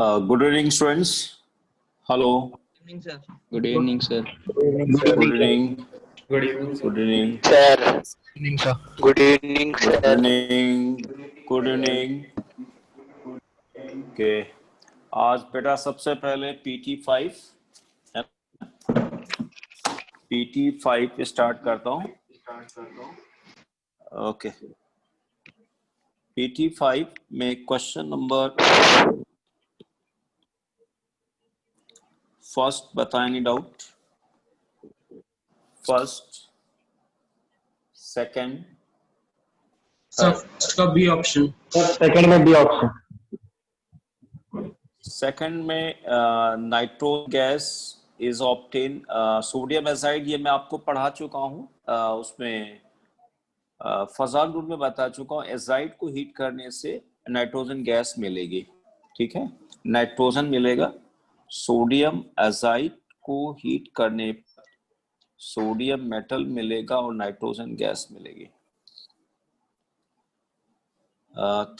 Good evening, students. Hello. Evening, sir. Good evening, sir. Good evening. Good evening, sir. Good evening. Sir, Evening, sir. good evening, Good sir. evening. Good evening. Okay. आज बेटा सबसे पहले PT5 PT5 start करता हूँ. Okay. PT5 में question number first बताएं. Any doubt? First, second, sir first का B option. Second में बी ऑप्शन. सेकंड में nitro gas is obtain sodium azide. ये मैं आपको पढ़ा चुका हूँ. उसमें फजाल रूल में बता चुका हूँ. एजाइड को हीट करने से नाइट्रोजन गैस मिलेगी. ठीक है, नाइट्रोजन मिलेगा. सोडियम एजाइड को हीट करने पर सोडियम मेटल मिलेगा और नाइट्रोजन गैस मिलेगी.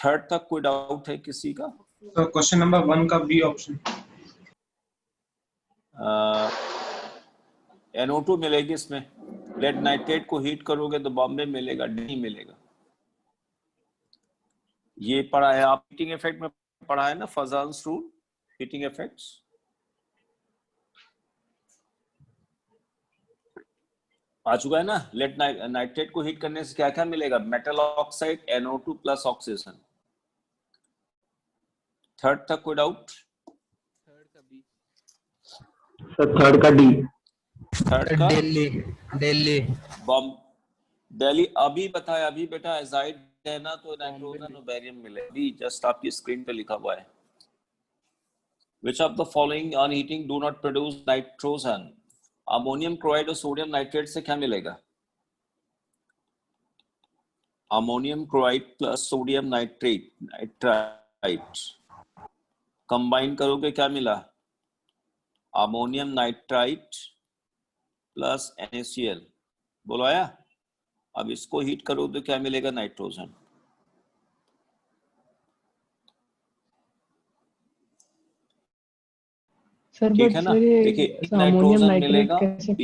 थर्ड तक कोई डाउट है किसी का? सर क्वेश्चन नंबर 1 का बी ऑप्शन. NO2 मिलेगी इसमें. लेड नाइट्रेट को हीट करोगे तो बॉम्बे मिलेगा, नहीं मिलेगा. ये पढ़ा है आप, हीटिंग इफेक्ट में पढ़ा है ना, फजाल्स रूल, हीटिंग इफेक्ट्स. आ चुका है ना. लेड नाइट्रेट को हीट करने से क्या क्या मिलेगा? Metal oxide, NO2 plus oxygen. Third तक कोई डाउट? थर्ड का डी. थर्ड का दिल्ली बॉम्ब दिल्ली. अभी बताया, अभी बेटा एजाइड है ना तो नाइट्रोजन और बेरियम मिले. अभी जस्ट आपकी स्क्रीन पे लिखा हुआ है. Which of the following on heating do not produce nitrogen? Ammonium chloride और सोडियम नाइट्रेट से क्या मिलेगा? Ammonium chloride plus sodium nitrite combine करोगे क्या मिला? Ammonium nitrite plus NaCl. बोलो आया? अब इसको हीट करो तो क्या मिलेगा? नाइट्रोजन. सर ठीक बट है ना. सर देखिए अमोनियम नाइट्रोजन नाइट्रेट मिलेगा. कैसे?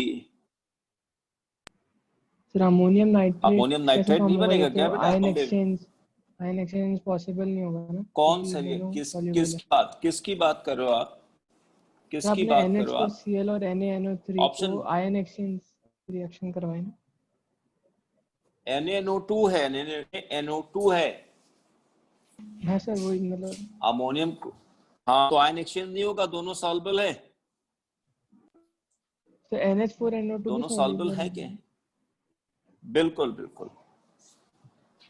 सर अमोनियम अमोनियम नाइट्रेट कैसे नाइट्रेट फॉर्म नहीं होगा? ये बनेगा क्या तो बेटा? आयन एक्सचेंज पॉसिबल नहीं होगा ना. कौन क्योंकि सा? दोनों soluble है. किसकी बात कर रहे हो आप? किसकी आपने बात कर रहे हो आप? NH4Cl और NaNO3 ऑप्शन को आयन एक्सचेंज रिएक्शन करवाए ना. NaNO2 है. NaNO2 है. हाँ सर वही मतलब. अमोनियम, हाँ तो आयन एक्सचेंज नहीं होगा. दोनों सॉल्युबल है. तो NH4NO2 भी दोनों सॉल्युबल है क्या? बिल्कुल बिल्कुल.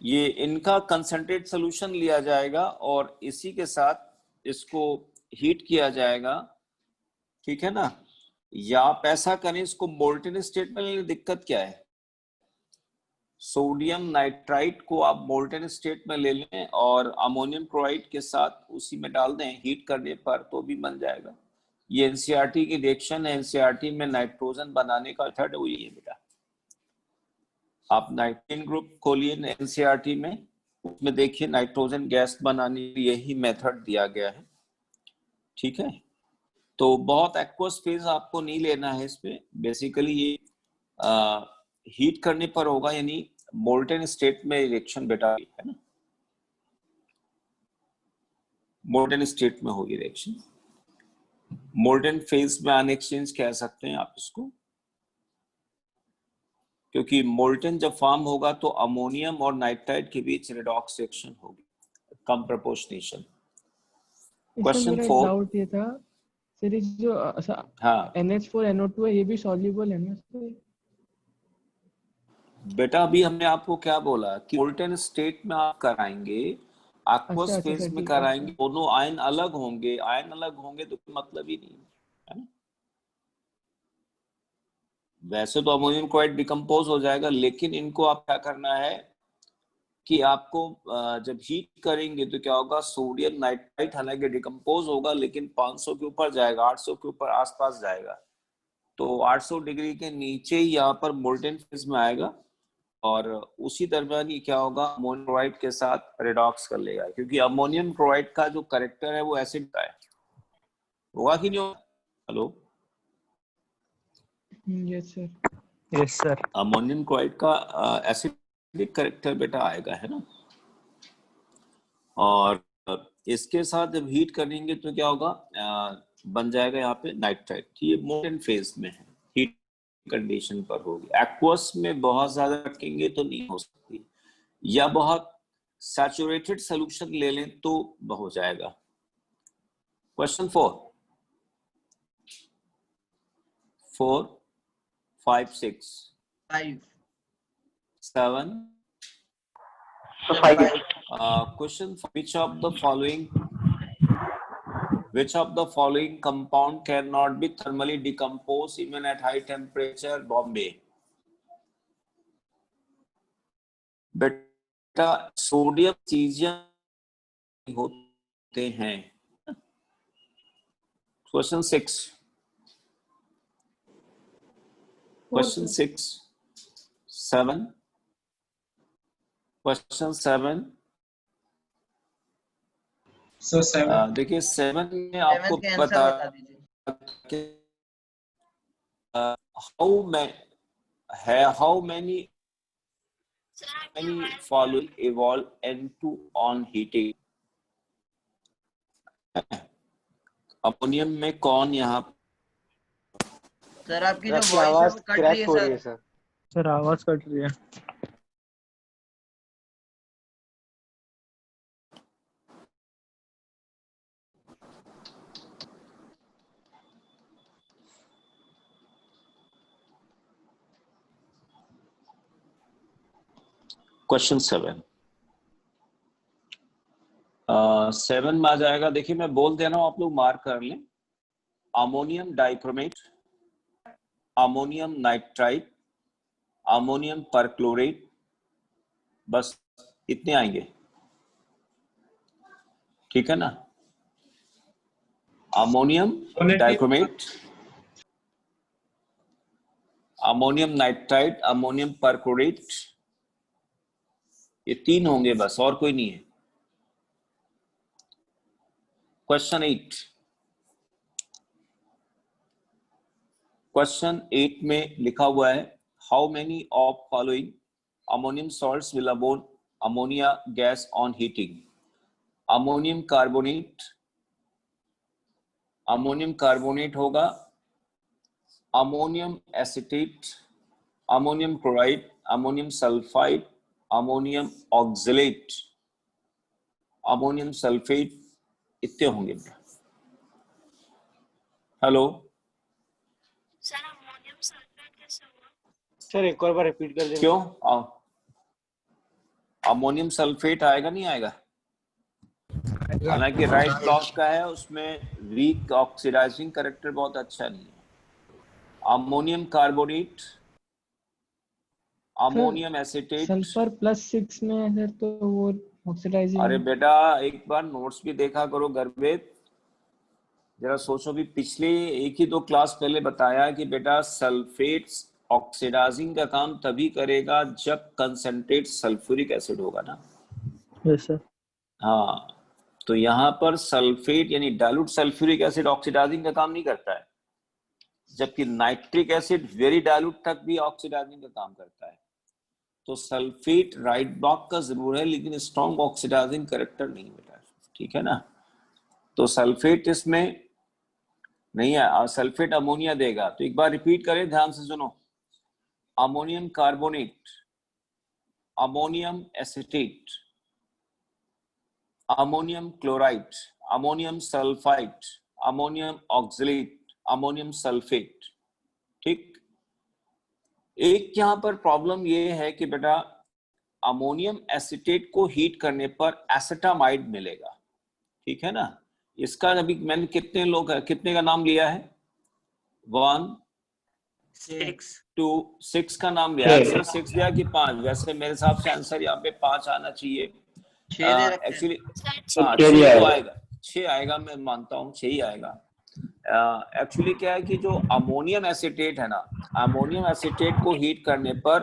ये इनका कंसंट्रेट सोल्यूशन लिया जाएगा और इसी के साथ इसको हीट किया जाएगा. ठीक है ना. या आप ऐसा करें, इसको मोल्टेन स्टेट में लेने. दिक्कत क्या है? सोडियम नाइट्राइट को आप मोल्टेन स्टेट में ले लें और अमोनियम क्लोराइड के साथ उसी में डाल दें हीट करने पर तो भी बन जाएगा. ये NCERT की रिएक्शन है. NCERT में नाइट्रोजन बनाने का मेथड वही है बेटा. आप नाइट्रोजन ग्रुप खोलिए NCERT में, उसमें देखिए नाइट्रोजन गैस बनाने के लिए यही मेथड दिया गया है. ठीक है. तो बहुत एक्वस फेज आपको नहीं लेना है इसमें. बेसिकली ये हीट करने पर होगा, यानी मोल्टेन स्टेट में रिएक्शन बेटा है ना. मोल्टेन स्टेट में होगी रिएक्शन. मोल्टेन फेज में आयन एक्सचेंज कह सकते हैं आप इसको, क्योंकि मोल्टेन जब फॉर्म होगा तो अमोनियम और नाइट्राइट के बीच रिडॉक्स रिएक्शन होगी, कम प्रोपोर्शनेशन. क्वेश्चन 4. डाउट ये था सर, ये जो हाँ NH4NO2 है ये भी सॉल्युबल है ना सर? बेटा अभी हमने आपको क्या बोला कि मोल्टेन स्टेट में आप कराएंगे, एक्वस अच्छा, फेज सर, में ठीक है, कराएंगे. दोनों आयन अलग होंगे. आयन अलग होंगे तो कोई मतलब ही नहीं है ना. वैसे तो अमोनियम क्लोराइड डिकम्पोज हो जाएगा, लेकिन इनको आप क्या करना है कि आपको जब हीट करेंगे तो क्या होगा, सोडियम नाइट्राइट हालांकि डिकम्पोज होगा लेकिन 500 के ऊपर जाएगा, 800 के ऊपर आसपास जाएगा. तो 800 डिग्री के नीचे ही यहाँ पर मोल्टेन फेज में आएगा और उसी दरमियान ही क्या होगा, अमोनियम क्लोराइड के साथ रिडॉक्स कर लेगा, क्योंकि अमोनियम क्लोराइड का जो कैरेक्टर है वो एसिड का है. होगा कि नहीं होगा? Hello, yes sir. Yes, sir. Ammonium chloride का एसिडिक कैरेक्टर बेटा आएगा, है ना। और इसके साथ जब हीट करेंगे तो क्या होगा, बन जाएगा यहाँ पे नाइट्राइट। ये मोल्टेन फेज में है, हीट कंडीशन पर होगी। एक्वस में बहुत ज्यादा रखेंगे तो नहीं हो सकती, या बहुत सैचुरेटेड सोल्यूशन ले लें तो हो जाएगा। Question 4, 5, 6, 5. 7. So 5. Question: which of the following compound cannot be thermally decomposed even at high temperature? Bombay. बेटा सोडियम सीजियम होते हैं। Question 6, question 6, 7, question 7। सर 7. देखिए 7 में आपको 7 के आंसर बता बता दीजिए। how many following evolve N2 on heating? Ammonium में कौन यहाँ सर आपकी जो आपकी वॉइस है आवाज वो कट रही क्रैक है हो रही है सर। सर। सर आवाज कट रही है। क्वेश्चन 7 में आ जाएगा। देखिए मैं बोल दे रहा हूं, आप लोग मार्क कर लें। Ammonium dichromate, ammonium nitrite, ammonium perchlorate, बस इतने आएंगे, ठीक है ना। Ammonium dichromate, ammonium nitrite, ammonium perchlorate, ये 3 होंगे बस, और कोई नहीं है। क्वेश्चन 8, क्वेश्चन 8 में लिखा हुआ है, how many of following ammonium salts will अबोन ammonia gas on heating? Ammonium carbonate, ammonium carbonate होगा, ammonium acetate, ammonium chloride, ammonium sulphide, ammonium oxalate, ammonium sulphate, इतने होंगे। हेलो सर अमोनियम सल्फेट कैसे हुआ? सर एक और बार रिपीट कर देंगे। क्यों? अमोनियम सल्फेट आएगा नहीं आएगा? हालांकि राइट ब्लॉक का है, उसमें वीक ऑक्सीडाइजिंग कैरेक्टर बहुत अच्छा नहीं है। Ammonium carbonate, ammonium acetate. Sulphur +6 में है सर, तो वो ऑक्सीडाइजिंग। अरे बेटा एक बार नोट्स भी देखा करो गर्भेद, जरा सोचो भी। पिछले 1 ही 2 क्लास पहले बताया कि बेटा सल्फेट्स ऑक्सीडाइजिंग का काम तभी करेगा जब कंसंट्रेट सल्फ्यूरिक एसिड होगा ना। Yes sir. हाँ, तो यहाँ पर सल्फेट यानी डाइल्यूट सल्फ्यूरिक एसिड ऑक्सीडाइजिंग का काम नहीं करता है, जबकि नाइट्रिक एसिड वेरी डाइल्यूट तक भी ऑक्सीडाइजिंग का काम करता है। तो सल्फेट राइट ब्लॉक का जरूर है, लेकिन स्ट्रॉन्ग ऑक्सीडाइजिंग कैरेक्टर नहीं बेटा, ठीक है ना। तो सल्फेट इसमें नहीं है, और सल्फेट अमोनिया देगा। तो एक बार रिपीट करें, ध्यान से सुनो। Ammonium carbonate, ammonium acetate, ammonium chloride, ammonium sulphide, ammonium oxalate, ammonium sulphate, ठीक। एक यहाँ पर प्रॉब्लम ये है कि बेटा अमोनियम एसिटेट को हीट करने पर एसिटामाइड मिलेगा, ठीक है ना। इसका अभी मैंने कितने का नाम लिया है? 1, 2, 6 का नाम लिया। आंसर 6 दिया कि 5? वैसे मेरे हिसाब से आंसर यहाँ पे 5 आना चाहिए। एक्चुअली 6 तो आएगा, 6 आएगा, मैं मानता हूँ 6 ही आएगा। एक्चुअली क्या है कि जो अमोनियम एसिटेट है ना, अमोनियम एसिटेट को हीट करने पर,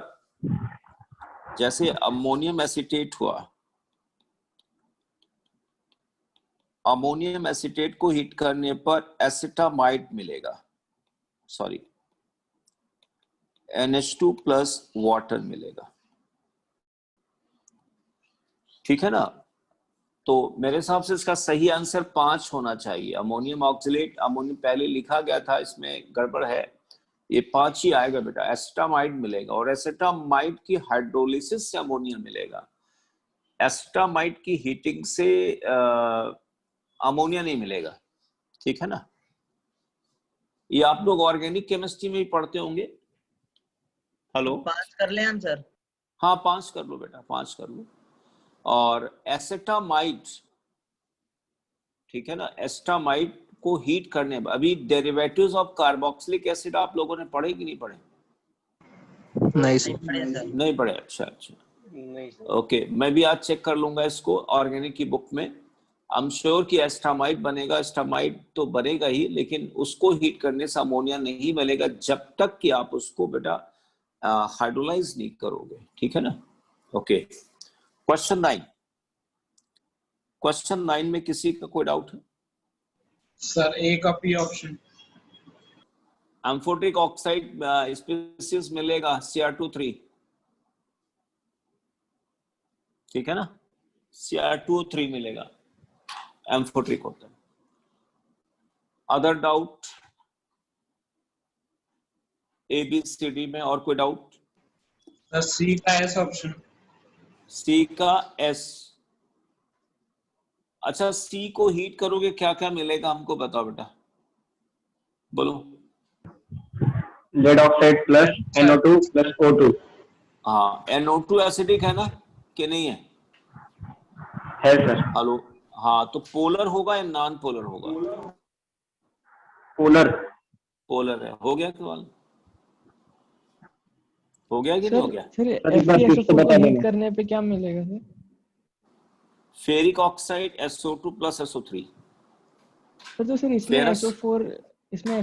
जैसे अमोनियम एसिटेट हुआ, अमोनियम एसीटेट को हीट करने पर एसिटामाइड मिलेगा, सॉरी NH2 प्लस वाटर मिलेगा, ठीक है ना। तो मेरे हिसाब से इसका सही आंसर 5 होना चाहिए। अमोनियम ऑक्सलेट, अमोनियम पहले लिखा गया था, इसमें गड़बड़ है, ये 5 ही आएगा बेटा। एसिटामाइड मिलेगा और एसिटामाइड की हाइड्रोलिसिस से अमोनिया मिलेगा। एसिटामाइड की हीटिंग से अमोनिया नहीं मिलेगा, ठीक है ना। ये आप लोग ऑर्गेनिक केमिस्ट्री में भी पढ़ते होंगे। हेलो, 5 कर लें हम सर? हाँ 5 कर लो बेटा, 5 कर लो। और एसिटामाइड, ठीक है ना, एसिटामाइड को हीट करने, अभी डेरिवेटिव्स ऑफ कार्बोक्सिलिक एसिड आप लोगों ने पढ़े कि नहीं पढ़े? नहीं नहीं पढ़े सर। नहीं पढ़े, अच्छा अच्छा, नहीं सर। ओके। मैं भी आज चेक कर लूंगा इसको ऑर्गेनिक की बुक में। आई एम श्योर कि एस्टामाइड बनेगा, एस्टामाइड तो बनेगा ही, लेकिन उसको हीट करने से अमोनिया नहीं मिलेगा जब तक कि आप उसको बेटा हाइड्रोलाइज नहीं करोगे, ठीक है ना। Okay, question 9। क्वेश्चन 9 में किसी का कोई डाउट है? सर ए का पी ऑप्शन। एम्फोटिक ऑक्साइड स्पीसीज मिलेगा Cr2O3, ठीक है ना, Cr2O3 मिलेगा, एम्फोटिक होता है। अदर डाउट ABCD में? और कोई डाउट? सर सी का एस ऑप्शन। सी का एस, अच्छा सी को हीट करोगे क्या क्या मिलेगा हमको बताओ बेटा, बोलो। Lead oxide plus NO2 plus O2 हाँ, NO2 एसिडिक है ना कि नहीं है? है सर। हेलो, हाँ, तो पोलर होगा या नॉन पोलर होगा? पोलर। पोलर है। हो गया सवाल? हो गया कि नहीं हो गया? सर एक बार फिर से FeSO4 बता को हीट देना। करने पे क्या मिलेगा sir? Ferric oxide SO2 plus SO3। तो सर इसमें फेरस,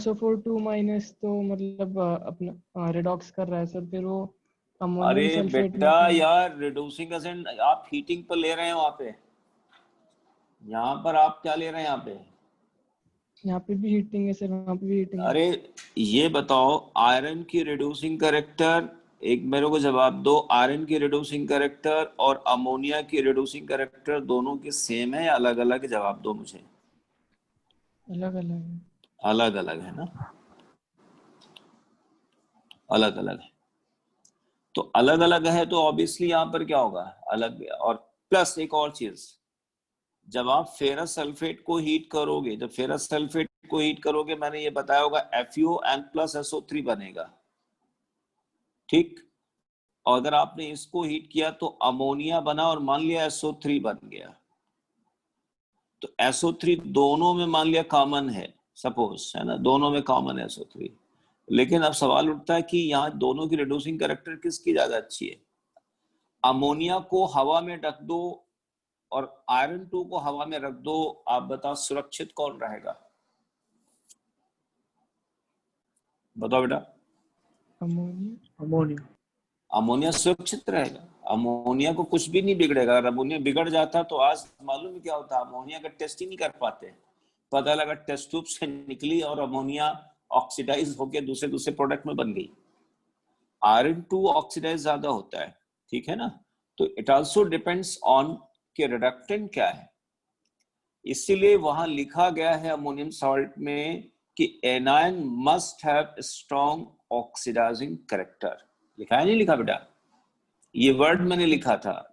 SO4 2 माइनस, तो मतलब अपना रिडॉक्स कर रहा है सर, फिर वो अमोनियम अरे सल्फेट में बेटा तो यार, रिड्यूसिंग एजेंट आप हीटिंग पर ले रहे हैं वहां पे, यहाँ पर आप क्या ले रहे हैं यहाँ पे? यहाँ पे भी हीटिंग है सर, वहाँ पे भी हीटिंग है। अरे ये बताओ, आयरन की रिड्यूसिंग कैरेक्टर, एक मेरे को जवाब दो, आयरन की रिड्यूसिंग कैरेक्टर और अमोनिया की रिड्यूसिंग कैरेक्टर दोनों के सेम है या अलग अलग? जवाब दो मुझे। अलग अलग है। अलग अलग है ना, अलग अलग है। तो अलग अलग है तो ऑब्वियसली यहाँ पर क्या होगा, अलग। और प्लस एक और चीज, जब आप फेरस सल्फेट को हीट करोगे, जब फेरस सल्फेट को हीट करोगे, मैंने ये बताया होगा, FeON प्लस SO3 बनेगा, ठीक। और अगर आपने इसको हीट किया तो अमोनिया बना और मान लिया SO3 बन गया, तो SO3 दोनों में मान लिया कॉमन है, सपोज, है ना, दोनों में कॉमन है SO3। लेकिन अब सवाल उठता है कि यहाँ दोनों की रिड्यूसिंग कैरेक्टर किसकी ज्यादा अच्छी है? अमोनिया को हवा में रख दो और आयरन 2 को हवा में रख दो, आप बताओ सुरक्षित कौन रहेगा? बताओ बेटा। अमोनिया। अमोनिया सुरक्षित रहेगा, अमोनिया को कुछ भी नहीं बिगड़ेगा। अगर अमोनिया बिगड़ जाता तो आज मालूम है क्या होता, अमोनिया का टेस्ट ही नहीं कर पाते, पता लगा टेस्ट ट्यूब से निकली और अमोनिया ऑक्सीडाइज होकर दूसरे प्रोडक्ट में बन गई। आयरन 2 ऑक्सीडाइज ज्यादा होता है, ठीक है ना। तो इट आल्सो डिपेंड्स ऑन के रिडक्टेंट क्या है, इसीलिए वहां लिखा गया है अमोनियम सॉल्ट में कि anion must have strong oxidising character. लिखा है नहीं लिखा बेटा? ये वर्ड मैंने लिखा था,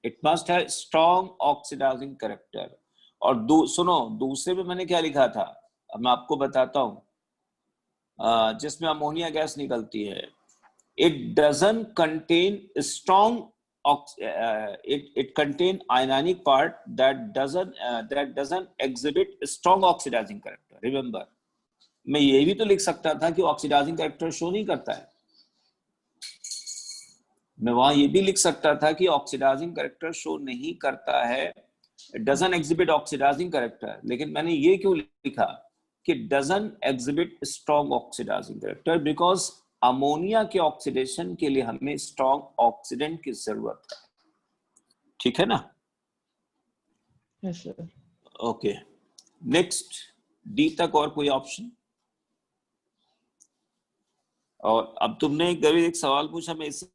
it must have strong oxidising character. और सुनो, दूसरे में मैंने क्या लिखा था, अब मैं आपको बताता हूं, जिसमें अमोनिया गैस निकलती है, it doesn't contain strong it contain ionic part that doesn't exhibit strong oxidizing character. Remember, मैं ये भी तो लिख सकता था कि ऑक्सीडाइजिंग कैरेक्टर शो नहीं करता है, मैं वहां ये भी लिख सकता था कि ऑक्सीडाइजिंग कैरेक्टर शो नहीं करता है, doesn't exhibit oxidizing character, लेकिन मैंने ये क्यों लिखा कि doesn't exhibit strong oxidizing character? Because ammonia के ऑक्सीडेशन के लिए हमें स्ट्रॉन्ग ऑक्सीडेंट की जरूरत है, ठीक है ना। Yes sir. Okay, next D तक और कोई ऑप्शन? और अब तुमने कभी एक सवाल पूछा, मैं इसी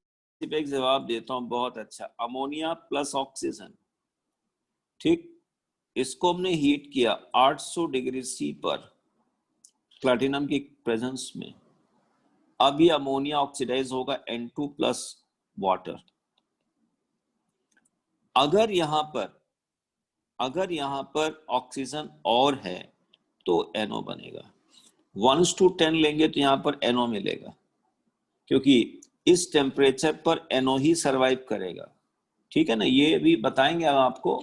पे एक जवाब देता हूं, बहुत अच्छा। अमोनिया प्लस ऑक्सीजन, ठीक, इसको हमने हीट किया 800 डिग्री सी पर प्लैटिनम की प्रेजेंस में। अब ये अमोनिया ऑक्सीडाइज होगा N2 प्लस वाटर। अगर यहां पर ऑक्सीजन और है तो NO बनेगा। 1:10 लेंगे तो यहां पर NO मिलेगा, क्योंकि इस टेम्परेचर पर NO ही सरवाइव करेगा, ठीक है ना। ये भी बताएंगे हम आपको।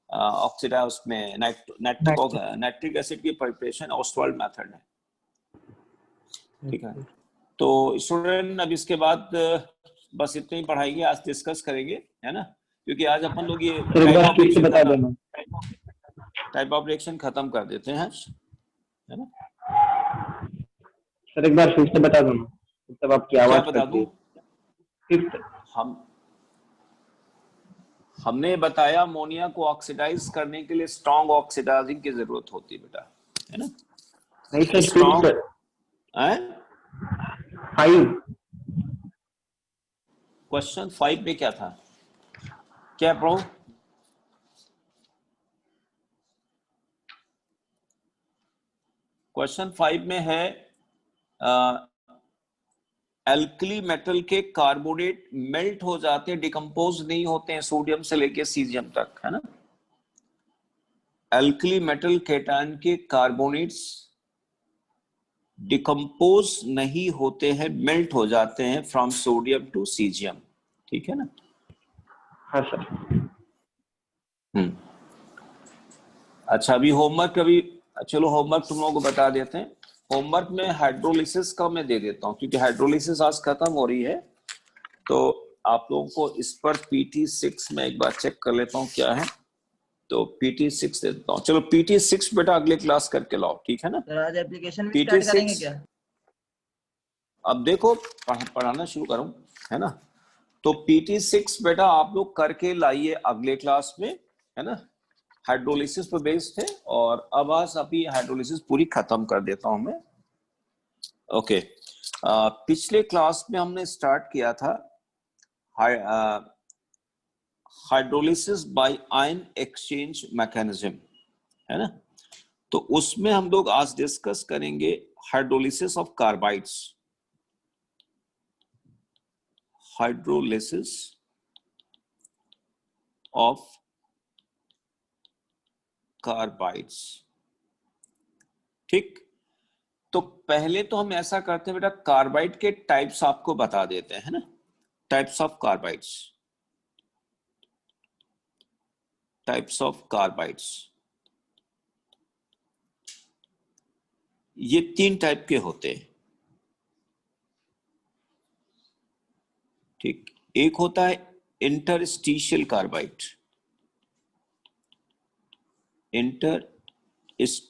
ऑक्सीडाइज उसमें नाइट्रिक एसिड की प्रिपरेशन ऑस्वाल्ड मेथड है, ठीक है। तो स्टूडेंट अब इसके बाद बस इतनी ही पढ़ाई आज डिस्कस करेंगे, है ना, क्योंकि आज अपन लोग ये सर एक बार फिर से बता देना। टाइप ऑफ रिएक्शन खत्म कर देते हैं, है ना। सर एक बार फिर से बता दो ना, तब आपकी क्या आवाज बता कट रही दूं? है। हमने बताया अमोनिया को ऑक्सीडाइज करने के लिए स्ट्रॉन्ग ऑक्सीडाइजिंग की जरूरत होती है बेटा, है ना। नहीं सर, स्ट्रॉन्ग 5। क्वेश्चन 5 में क्या था, क्या पढ़ो? क्वेश्चन 5 में है एल्कली मेटल के कार्बोनेट मेल्ट हो जाते हैं, डिकम्पोज नहीं होते हैं सोडियम से लेके सीजियम तक, है ना। एल्कली मेटल केटायन के कार्बोनेट्स डिकम्पोज नहीं होते हैं, मेल्ट हो जाते हैं फ्रॉम सोडियम टू सीजियम, ठीक है ना। हाँ सर। अच्छा, अभी होमवर्क, अभी चलो होमवर्क तुम लोगों को बता देते हैं। होमवर्क में हाइड्रोलिसिस का मैं दे देता हूं, क्योंकि हाइड्रोलिसिस आज खत्म हो रही है, तो आप लोगों को इस पर PT6 में एक बार चेक कर लेता हूं क्या है। तो PT6 दे देता हूं। चलो PT6 बेटा अगले क्लास करके लाओ, ठीक है ना। सर आज एप्लीकेशन भी स्टार्ट करेंगे क्या? अब देखो पढ़ाना शुरू करूं, है ना। तो PT6 बेटा आप लोग करके लाइए अगले क्लास में, है ना। हाइड्रोलिसिस पर बेस्ड है, और अब आज अभी हाइड्रोलिसिस पूरी खत्म कर देता हूं मैं। ओके, पिछले क्लास में हमने स्टार्ट किया था hydrolysis by ion exchange mechanism, है ना। तो उसमें हम लोग आज डिस्कस करेंगे hydrolysis of carbides. Hydrolysis of carbides, ठीक। तो पहले तो हम ऐसा करते हैं बेटा, कार्बाइड के टाइप्स आपको बता देते हैं, है ना। Types of carbides, types of carbides, ये 3 टाइप के होते हैं, ठीक। एक होता है interstitial carbide, interstitial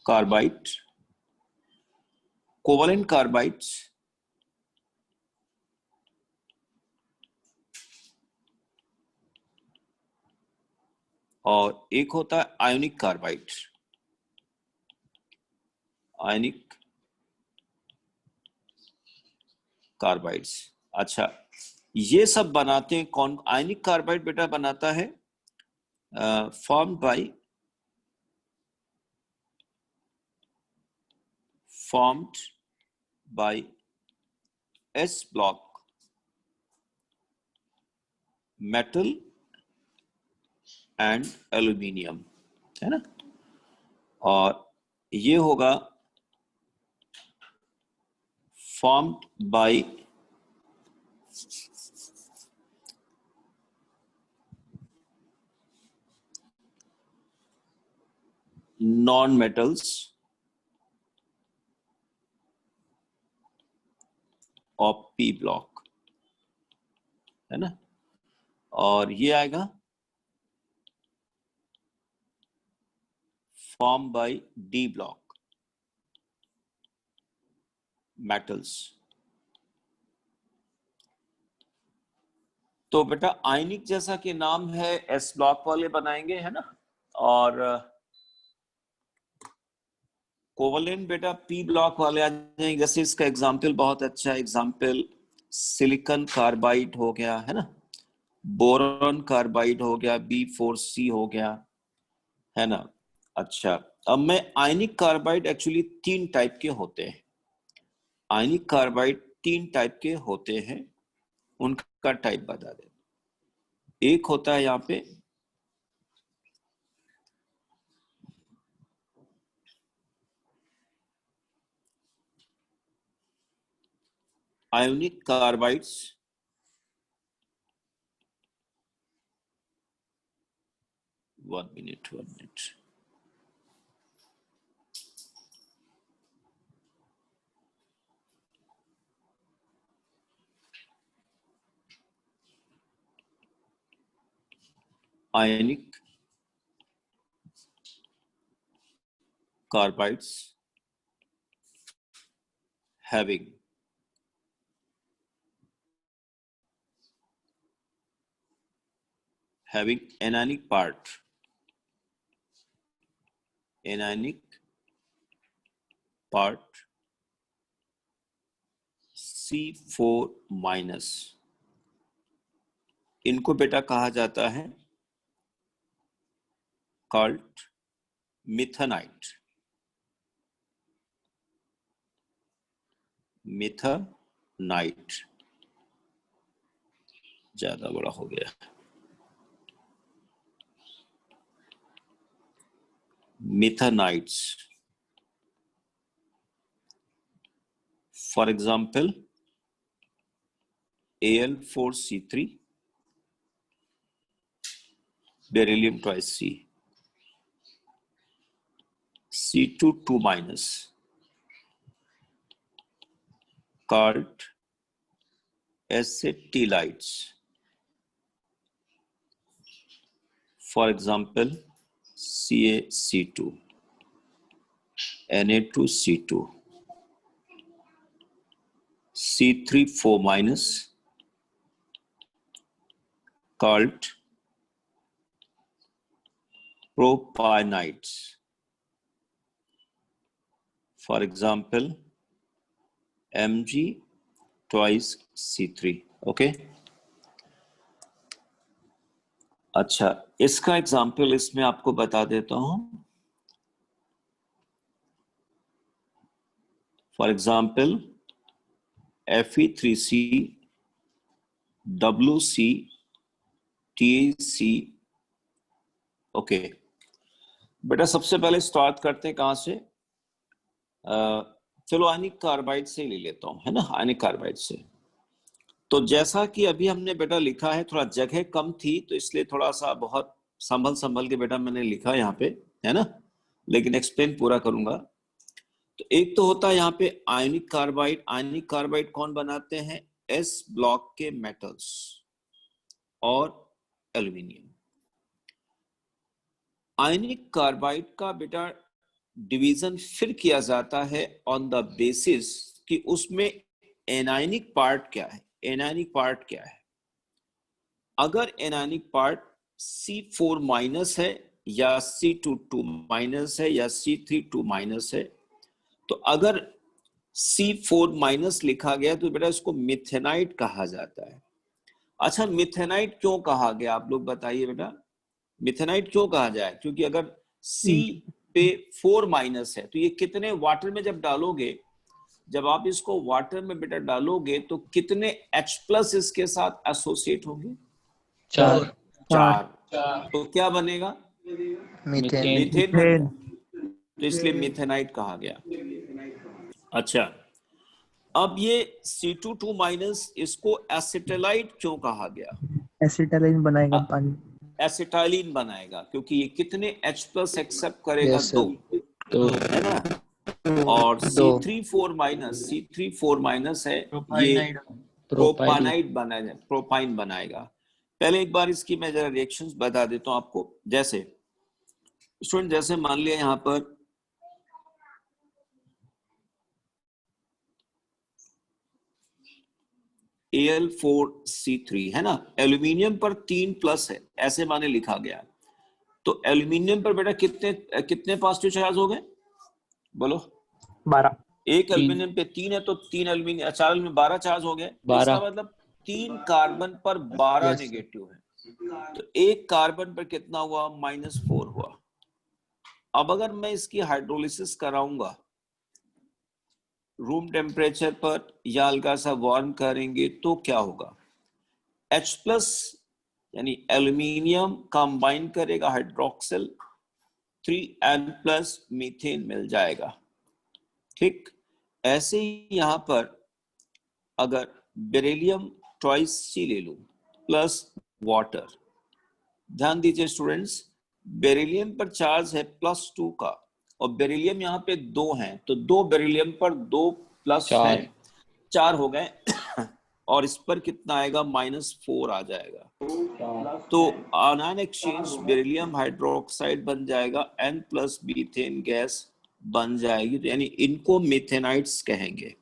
carbide, covalent carbides, और एक होता है आयोनिक कार्बाइड, आयोनिक कार्बाइड्स। अच्छा, ये सब बनाते हैं कौन? आयनिक कार्बाइड बेटा बनाता है formed by S block metal and aluminium, है ना। और ये होगा फॉर्म्ड बाय नॉन मेटल्स और P ब्लॉक, है ना। और ये आएगा form by D block metals. तो बेटा आयनिक जैसा कि नाम है एस ब्लॉक वाले बनाएंगे, है ना, और कोवलेंट बेटा पी ब्लॉक वाले आ जाएंगे। जैसे इसका एग्जाम्पल बहुत अच्छा एग्जाम्पल सिलिकॉन कार्बाइड हो गया, है ना, बोरॉन कार्बाइड हो गया, B4C हो गया, है ना। अच्छा, अब मैं आयनिक कार्बाइड एक्चुअली 3 टाइप के होते हैं। आयनिक कार्बाइड 3 टाइप के होते हैं, उनका टाइप बता दे। एक होता है यहाँ पे ionic carbides, one minute, ionic carbides having anionic part C4 minus, इनको बेटा कहा जाता है कॉल्ड मिथेनाइट। ज्यादा बड़ा हो गया, methanides. For example Al4C3, beryllium twice C, C2 2 minus, called acetylides. For example, CaC2, Na2C2, C3 4 minus, called propionides. For example, Mg twice C3. Okay, अच्छा, इसका एग्जाम्पल इसमें आपको बता देता हूं। For example Fe3C, WC, TC। Okay बेटा, सबसे पहले स्टार्ट करते हैं कहां से? चलो आयनिक कार्बाइड से ले लेता हूं, है ना, आयनिक कार्बाइड से। तो जैसा कि अभी हमने बेटा लिखा है, थोड़ा जगह कम थी तो इसलिए थोड़ा सा बहुत संभल के बेटा मैंने लिखा यहाँ पे, है ना, लेकिन एक्सप्लेन पूरा करूंगा। तो एक तो होता है यहाँ पे आयनिक कार्बाइड। आयनिक कार्बाइड कौन बनाते हैं? एस ब्लॉक के मेटल्स और एल्यूमिनियम। आयनिक कार्बाइड का बेटा डिवीजन फिर किया जाता है ऑन द बेसिस कि उसमें एनायनिक पार्ट क्या है। एनायनिक पार्ट क्या है? अगर एनायनिक पार्ट C4 माइनस है या C2 2 माइनस है या C3 2 माइनस है, तो अगर C4 माइनस लिखा गया तो बेटा इसको मिथेनाइट कहा जाता है। अच्छा, मिथेनाइट क्यों कहा गया, आप लोग बताइए बेटा, मिथेनाइट क्यों कहा जाए? क्योंकि अगर C पे 4 माइनस है तो ये कितने वाटर में जब डालोगे, जब आप इसको वाटर में बेटा डालोगे तो कितने H+ इसके साथ एसोसिएट होंगे? 4। तो क्या बनेगा? मीथेन बनेगा। तो इसलिए मिथेनाइट कहा गया। अच्छा, अब ये C2 2 माइनस, इसको एसिटाइलाइट क्यों कहा गया? एसिटाइलिन बनाएगा पानी। एसिटाइलिन बनाएगा क्योंकि ये कितने H+ एक्सेप्ट करेगा? 2, है ना। और C3 4 माइनस है, ये प्रोपानाइड बनाएगा, प्रोपाइन बनाएगा। पहले एक बार इसकी मैं जरा रिएक्शंस बता देता हूं आपको। जैसे स्टूडेंट, जैसे मान लिया यहां पर Al4C3 है ना, एल्यूमिनियम पर 3 प्लस है ऐसे माने लिखा गया। तो एल्यूमिनियम पर बेटा कितने कितने पॉजिटिव चार्ज हो गए बोलो? 12। एक एल्यूमिनियम पे 3 है तो 3 एल्यूमिनियम 4 एल्यूमिनियम 12 चार्ज हो गए। इसका मतलब 3 कार्बन पर 12 नेगेटिव है, तो एक कार्बन पर कितना हुआ? -4 हुआ। अब अगर मैं इसकी हाइड्रोलिसिस कराऊंगा रूम टेम्परेचर पर या हल्का सा वार्म करेंगे तो क्या होगा? H+ यानी एल्यूमिनियम कंबाइन करेगा हाइड्रोक्सिल 3N+ मीथेन मिल जाएगा। ठीक, ऐसे ही यहां पर अगर बेरिलियम 2C ले लूं प्लस वाटर, ध्यान दीजिए स्टूडेंट्स, बेरिलियम पर चार्ज है +2 का और बेरिलियम यहाँ पे 2 हैं, तो 2 बेरिलियम पर 2 प्लस है 4 हो गए और इस पर कितना आएगा? -4 आ जाएगा। तो आयन एक्सचेंज बेरिलियम हाइड्रोक्साइड बन जाएगा, N+ मीथेन गैस बन जाएगी। तो यानी इनको मीथेनाइट्स कहेंगे,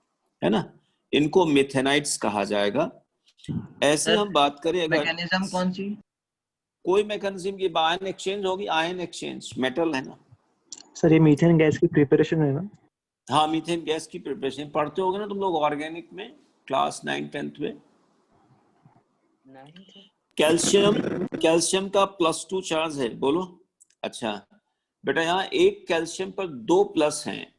है ना, इनको मीथेनाइट्स कहा जाएगा। ऐसे हम बात करें अगर मैकेनिज्म कौन सी? कोई मैकेनिज्म की आयन एक्सचेंज होगी, आयन एक्सचेंज, मेटल है ना। सर ये मीथेन गैस की प्रिपरेशन है ना? हाँ, मीथेन गैस की प्रिपरेशन पढ़ते होगे ना तुम लोग ऑर्गेनिक में, क्लास 9-10 में। कैल्शियम का +2 चार्ज है, बोलो। अच्छा बेटा, यहाँ एक कैल्शियम पर 2 प्लस हैं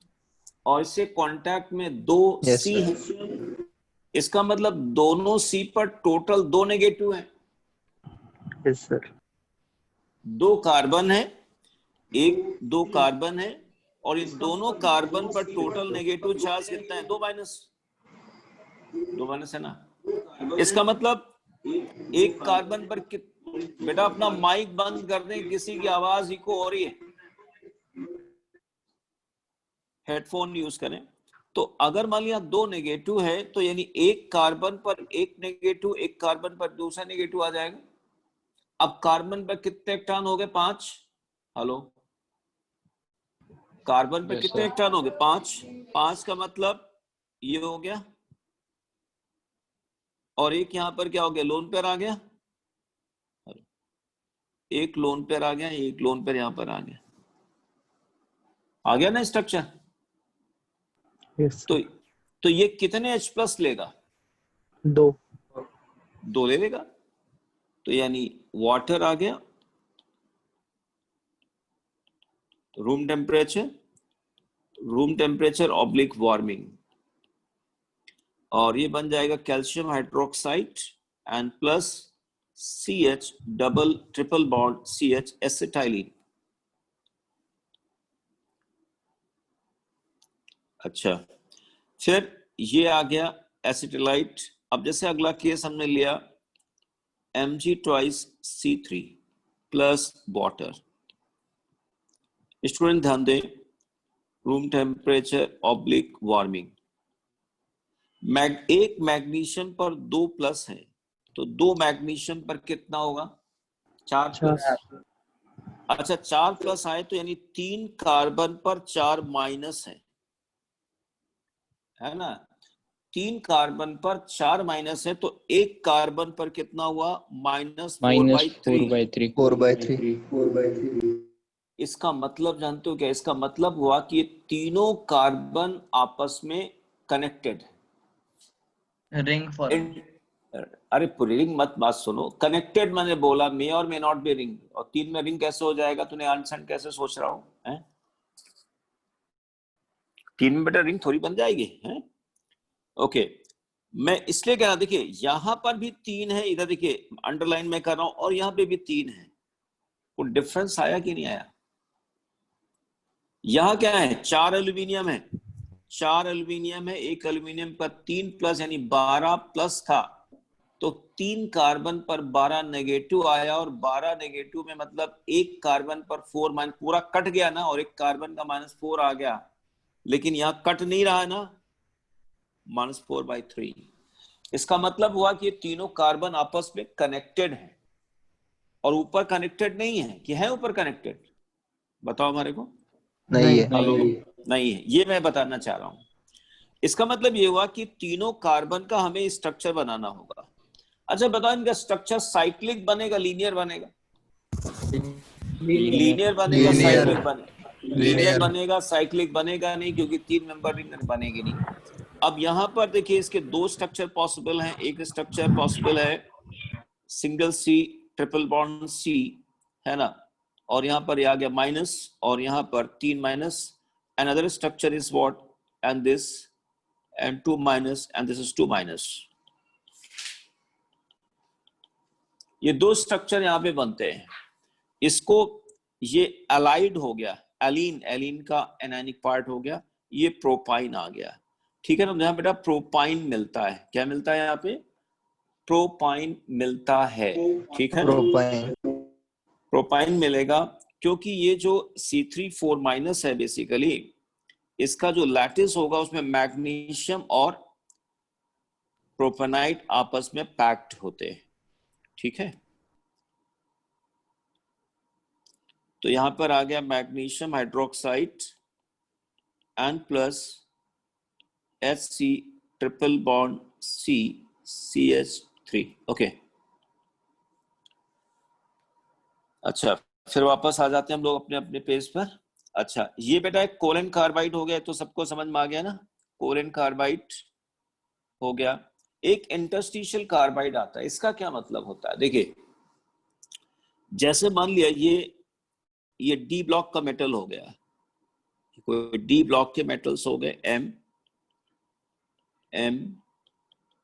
और इससे कांटेक्ट में 2 C है। इसका मतलब दोनों C पर टोटल 2 नेगेटिव हैं। Yes sir. 2 कार्बन है, 2 कार्बन है और इन दोनों कार्बन पर टोटल नेगेटिव चार्ज कितना है? 2 माइनस है ना। इसका मतलब एक कार्बन पर बेटा अपना माइक बंद कर दें, किसी की आवाज इको हो रही है, हेडफोन यूज करें। तो अगर मान लिया 2 नेगेटिव है तो यानी एक कार्बन पर 1 नेगेटिव, एक कार्बन पर दूसरा नेगेटिव आ जाएगा। अब कार्बन पर कितने इलेक्ट्रॉन हो गए? 5। हेलो, कार्बन पर कितने इलेक्ट्रॉन हो गए? 5 का मतलब ये हो गया और एक यहां पर क्या हो गया? लोन पेयर आ गया। एक लोन पेयर आ गया, एक लोन पेयर यहां पर आ गया ना स्ट्रक्चर। यस तो ये कितने H+ लेगा? 2 ले लेगा। तो यानी वाटर आ गया, रूम टेम्परेचर ऑब्लिक वार्मिंग, और ये बन जाएगा calcium hydroxide and plus CH double triple bond CH acetylene. अच्छा, फिर ये आ गया एसिटिलाइट। अब जैसे अगला केस हमने लिया Mg2C3 प्लस वाटर। स्टूडेंट ध्यान दें, रूम टेम्परेचर ऑब्लिक वार्मिंग, एक मैग्नीशियम पर 2 प्लस है तो 2 मैग्नीशियम पर कितना होगा? 4 प्लस। अच्छा, 4 प्लस आए तो यानी 3 कार्बन पर 4 माइनस है ना। 3 कार्बन पर 4 माइनस है तो एक कार्बन पर कितना हुआ? -4/3। इसका मतलब जानते हो क्या? इसका मतलब हुआ कि ये तीनों कार्बन आपस में कनेक्टेड है। Ring form. अरे पूरी रिंग मत बात सुनो, कनेक्टेड मैंने बोला, मे और मे नॉट बी रिंग, और 3 में रिंग कैसे हो जाएगा? तूने आंसर कैसे सोच रहा हूं? 3 में बेटा रिंग थोड़ी बन जाएगी है? ओके, मैं इसलिए कह रहा, देखिए यहां पर भी 3 है, इधर देखिए अंडरलाइन में कर रहा हूं, और यहां पे भी 3 है। वो डिफरेंस आया कि नहीं आया? यहां क्या है? 4 एल्यूमिनियम है, 4 एल्यूमिनियम है, एक एल्यूमिनियम पर 3 प्लस यानी 12 प्लस था, तो 3 कार्बन पर 12 नेगेटिव आया, और 12 नेगेटिव में मतलब एक कार्बन पर 4 माइनस, पूरा कट गया ना, और एक कार्बन का -4 आ गया, लेकिन यहां कट नहीं रहा ना, -4/3। इसका मतलब हुआ कि ये तीनों कार्बन आपस में कनेक्टेड हैं, और ऊपर कनेक्टेड नहीं है कि है ऊपर कनेक्टेड? बताओ हमारे को। नहीं है। हेलो, नहीं है, ये मैं बताना चाह रहा हूं। इसका मतलब ये हुआ कि तीनों कार्बन का हमें स्ट्रक्चर बनाना होगा। अच्छा बताओ, इनका स्ट्रक्चर साइक्लिक बनेगा, लीनियर बनेगा? लीनियर बनेगा, साइक्लिक बनेगा? लीनियर बनेगा, साइक्लिक बनेगा नहीं, क्योंकि 3 मेंबर रिंग बनेगी नहीं। अब यहाँ पर देखिए इसके 2 स्ट्रक्चर पॉसिबल हैं। एक स्ट्रक्चर पॉसिबल है single C triple bond C, है ना, और यहाँ पर आ गया माइनस, और यहाँ पर 3 minus. Another structure is what, and this, and 2 minus, and this is 2 minus. ये 2 स्ट्रक्चर यहाँ पे बनते हैं। इसको ये अलाइड हो गया, एलीन, एलीन का एनायनिक पार्ट हो गया, ये प्रोपाइन आ गया। ठीक है ना, यहाँ बेटा प्रोपाइन मिलता है। क्या मिलता है यहाँ पे? प्रोपाइन मिलता है। ठीक है, प्रोपाइन मिलेगा, क्योंकि ये जो C3 4- है बेसिकली, इसका जो लैटिस होगा उसमें मैग्नीशियम और प्रोपेनाइट आपस में पैक्ड होते हैं। ठीक है, तो यहां पर आ गया magnesium hydroxide and plus Hc triple bond C CH3। Okay, अच्छा फिर वापस आ जाते हैं हम लोग अपने अपने पेज पर। अच्छा, ये बेटा एक कोलेन कार्बाइड हो गया, तो सबको समझ में आ गया ना, कोलेन कार्बाइड हो गया। एक इंटरस्टिशियल कार्बाइड आता है, इसका क्या मतलब होता है? देखिए, जैसे मान लिया ये डी ब्लॉक का मेटल हो गया, कोई डी ब्लॉक के मेटल्स हो गए, M M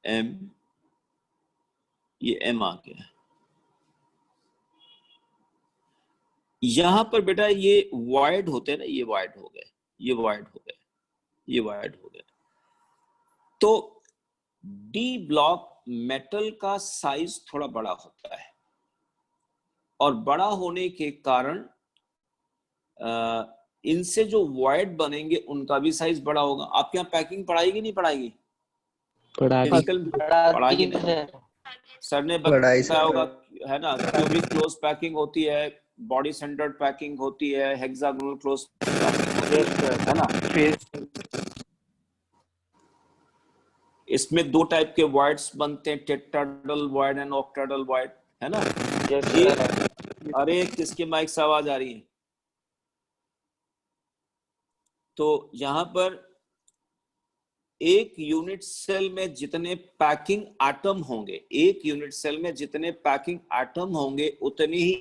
M, ये M आ गया। यहां पर बेटा ये वाइड होते हैं ना, ये वाइड हो गए, ये वाइड हो गए, ये वाइड हो गए। तो डी ब्लॉक मेटल का साइज थोड़ा बड़ा होता है, और बड़ा होने के कारण इनसे जो वाइड बनेंगे उनका भी साइज बड़ा होगा। आपके यहाँ पैकिंग पढ़ाएगी नहीं पढ़ाएगी? फिजिकल पढ़ाएगी ना? सर ने बताया होगा, है ना, क्यूबिक क्लोज पैकिंग होती है, बॉडी सेंटर्ड पैकिंग होती है, हेक्सागोनल क्लोज पैकिंग, है ना। इसमें 2 टाइप के वाइड्स बनते हैं, tetrahedral void and octahedral wide, है ना। अरे किसकी माइक से आवाज आ रही है? तो यहां पर एक यूनिट सेल में जितने पैकिंग एटम होंगे, एक यूनिट सेल में जितने पैकिंग एटम होंगे उतनी ही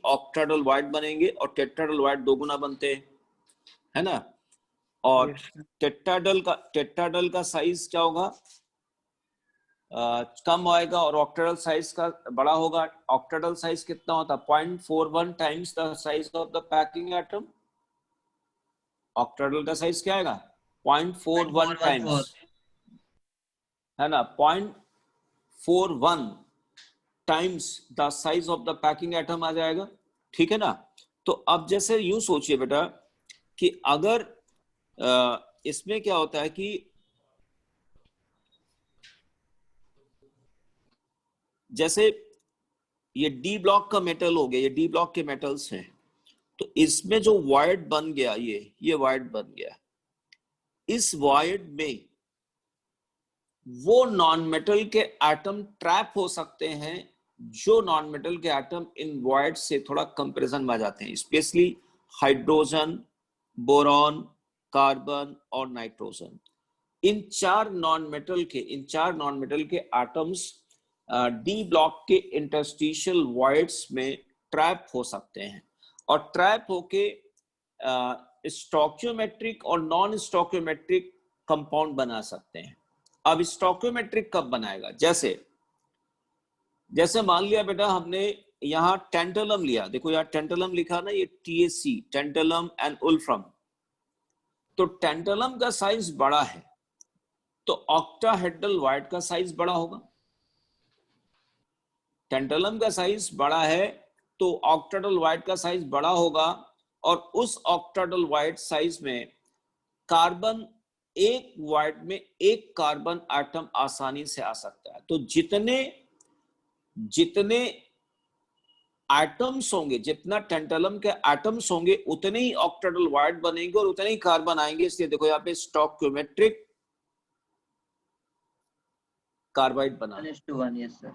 ऑक्टाहेड्रल वाइड बनेंगे, और टेट्राहेड्रल वाइड 2 गुना बनते हैं, है ना। और टेट्राहेड्रल का साइज क्या होगा? कम आएगा, और ऑक्टाहेड्रल साइज का बड़ा होगा। ऑक्टाहेड्रल साइज कितना होता है? 0.41 times the size of the packing atom. Octahedral का साइज क्या आएगा? 0.41 टाइम्स, है ना, 0.41 times the size of the packing atom आ जाएगा। ठीक है ना। तो अब जैसे यूं सोचिए बेटा कि अगर इसमें क्या होता है कि जैसे ये डी ब्लॉक का मेटल हो गया, ये डी ब्लॉक के मेटल्स हैं, तो इसमें जो वाइड बन गया, ये वाइड बन गया, इस वाइड में वो नॉन मेटल के एटम ट्रैप हो सकते हैं, जो नॉन मेटल के एटम इन वाइड से थोड़ा कंपैरिजन में आ जाते हैं, स्पेशली हाइड्रोजन, बोरॉन, कार्बन और नाइट्रोजन। इन चार नॉन मेटल के एटम्स डी ब्लॉक के इंटरस्टिशियल वाइड्स में ट्रैप हो सकते हैं, और ट्रैप होके स्टोइकियोमेट्रिक और नॉन स्टोइकियोमेट्रिक कंपाउंड बना सकते हैं। अब स्टोइकियोमेट्रिक कब बनाएगा? जैसे मान लिया बेटा हमने यहाँ टेंटलम लिया, देखो यहाँ टेंटलम लिखा ना, ये TAC, टेंटलम एंड वुल्फ्रम। तो टेंटलम का साइज बड़ा है तो ऑक्टाहेड्रल वाइड का साइज बड़ा होगा। टेंटलम का साइज बड़ा है तो ऑक्टाहेड्रल वाइड का साइज बड़ा होगा, और उस ऑक्टाहेड्रल वाइड साइज में कार्बन एक वाइड में एक कार्बन एटम आसानी से आ सकता है। तो जितने एटम्स होंगे, जितना टेंटलम के एटम्स होंगे, उतने ही ऑक्टाहेड्रल वाइड बनेंगे और उतने ही कार्बन आएंगे। इसलिए देखो यहाँ पे स्टोइकियोमेट्रिक कार्बाइड बनाना। 1:1, यस सर।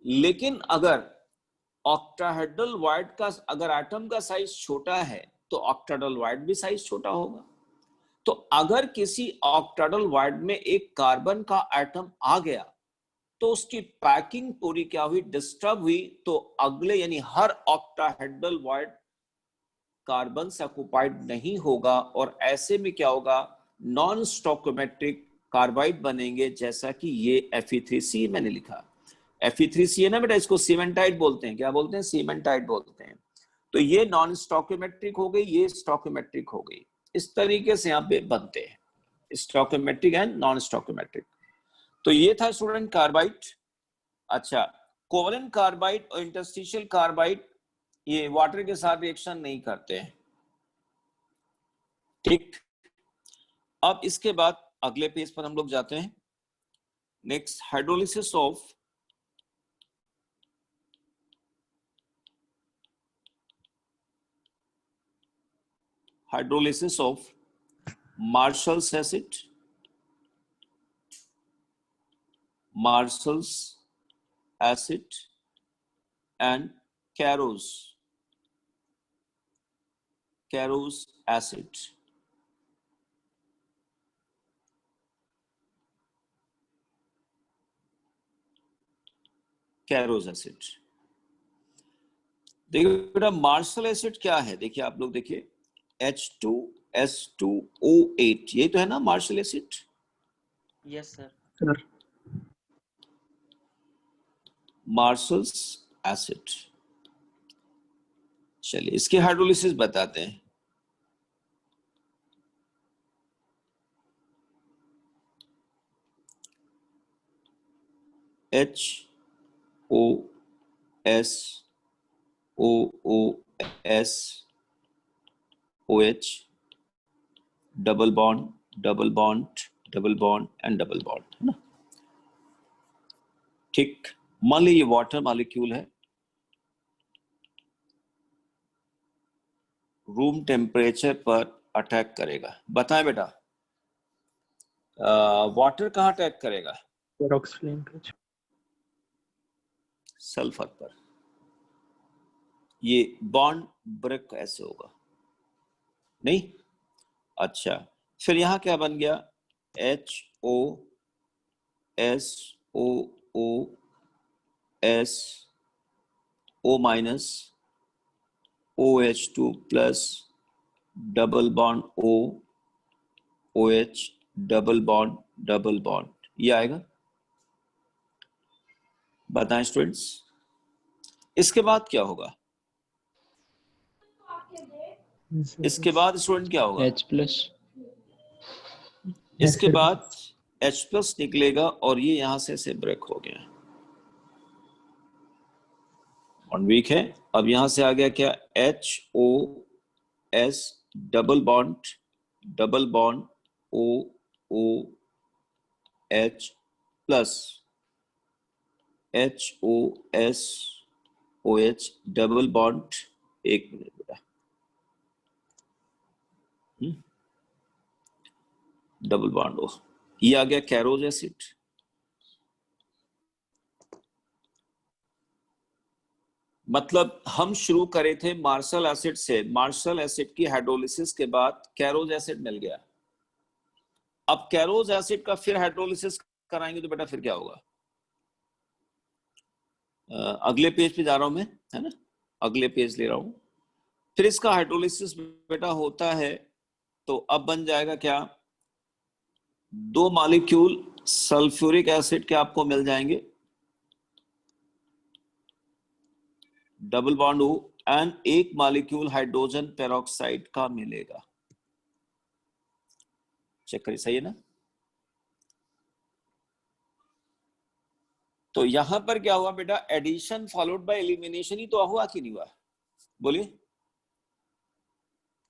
लेकिन अगर ऑक्टाहेड्रल वाइड का अगर एटम का साइज छोटा है तो ऑक्टाहेड्रल वाइड भी साइज छोटा होगा। तो अगर किसी ऑक्टाहेड्रल वाइड में एक कार्बन का एटम आ गया तो उसकी पैकिंग पूरी क्या हुई, डिस्टर्ब हुई। तो अगले यानी हर ऑक्टाहेड्रल वाइड कार्बन से ऑक्युपाइड नहीं होगा और ऐसे में क्या होगा, नॉन स्टोइकोमेट्रिक कार्बाइड बनेंगे, जैसा कि ये Fe3C मैंने लिखा। Fe3C है ना बेटा, इसको सीमेंटाइड बोलते हैं। क्या बोलते हैं? सीमेंटाइड बोलते हैं। तो ये नॉन स्टोइकोमेट्रिक हो गई, ये स्टोइकोमेट्रिक हो गई। इस तरीके से यहाँ पे बनते हैं, स्टोइकोमेट्रिक एंड नॉन स्टोइकोमेट्रिक। तो ये था स्टूडेंट कार्बाइड। अच्छा, कोवलेंट कार्बाइड और इंटरस्टिशियल कार्बाइड ये वाटर के साथ रिएक्शन नहीं करते हैं, ठीक। अब इसके बाद अगले पेज पर हम लोग जाते हैं। Next, hydrolysis of Marshall's acid, Marshall's acid and Caro's acid. Caro's acid। देखिए बेटा, मार्शल एसिड क्या है, देखिए आप लोग देखिए, H2S2O8, ये तो है ना Marshall acid. Yes sir. Sir Marshall's acid. चलिए इसके हाइड्रोलिसिस बताते हैं। HOSOOSOH, double bond double bond double bond and double bond, है ना, ठीक। मान लीजिए ये वाटर मॉलिक्यूल है, रूम टेम्परेचर पर अटैक करेगा। बताएं बेटा, वाटर कहाँ अटैक करेगा? पेरोक्सफ्लेम पे। सल्फर पर। ये बॉन्ड ब्रेक ऐसे होगा नहीं? अच्छा, फिर यहां क्या बन गया? HOSOOSO minus OH2 plus double bond OH double bond, ये आएगा। बताएं स्टूडेंट्स, इसके बाद क्या होगा? इसके बाद स्टूडेंट क्या होगा? H+। इसके बाद H+ निकलेगा और ये यहां से ब्रेक हो गया, बॉन्ड वीक है। अब यहां से आ गया क्या? HOS double bond OOH plus HOSOH double bond, एक मिनट बेटा, डबल बॉन्ड O, ये आ गया कैरोज एसिड। मतलब हम शुरू करे थे मार्शल एसिड से, मार्शल एसिड की हाइड्रोलिसिस के बाद कैरोज एसिड मिल गया। अब कैरोज एसिड का फिर हाइड्रोलिसिस कराएंगे तो बेटा फिर क्या होगा? अगले पेज पे जा रहा हूं मैं, है ना, अगले पेज ले रहा हूं। फिर इसका हाइड्रोलिसिस बेटा होता है तो अब बन जाएगा क्या? 2 मॉलिक्यूल सल्फ्यूरिक एसिड के आपको मिल जाएंगे, double bond O, and 1 molecule hydrogen peroxide का मिलेगा। चेक करिए, सही है ना? तो यहां पर क्या हुआ बेटा? एडिशन फॉलोड बाय एलिमिनेशन ही तो हुआ कि नहीं हुआ? बोलिए।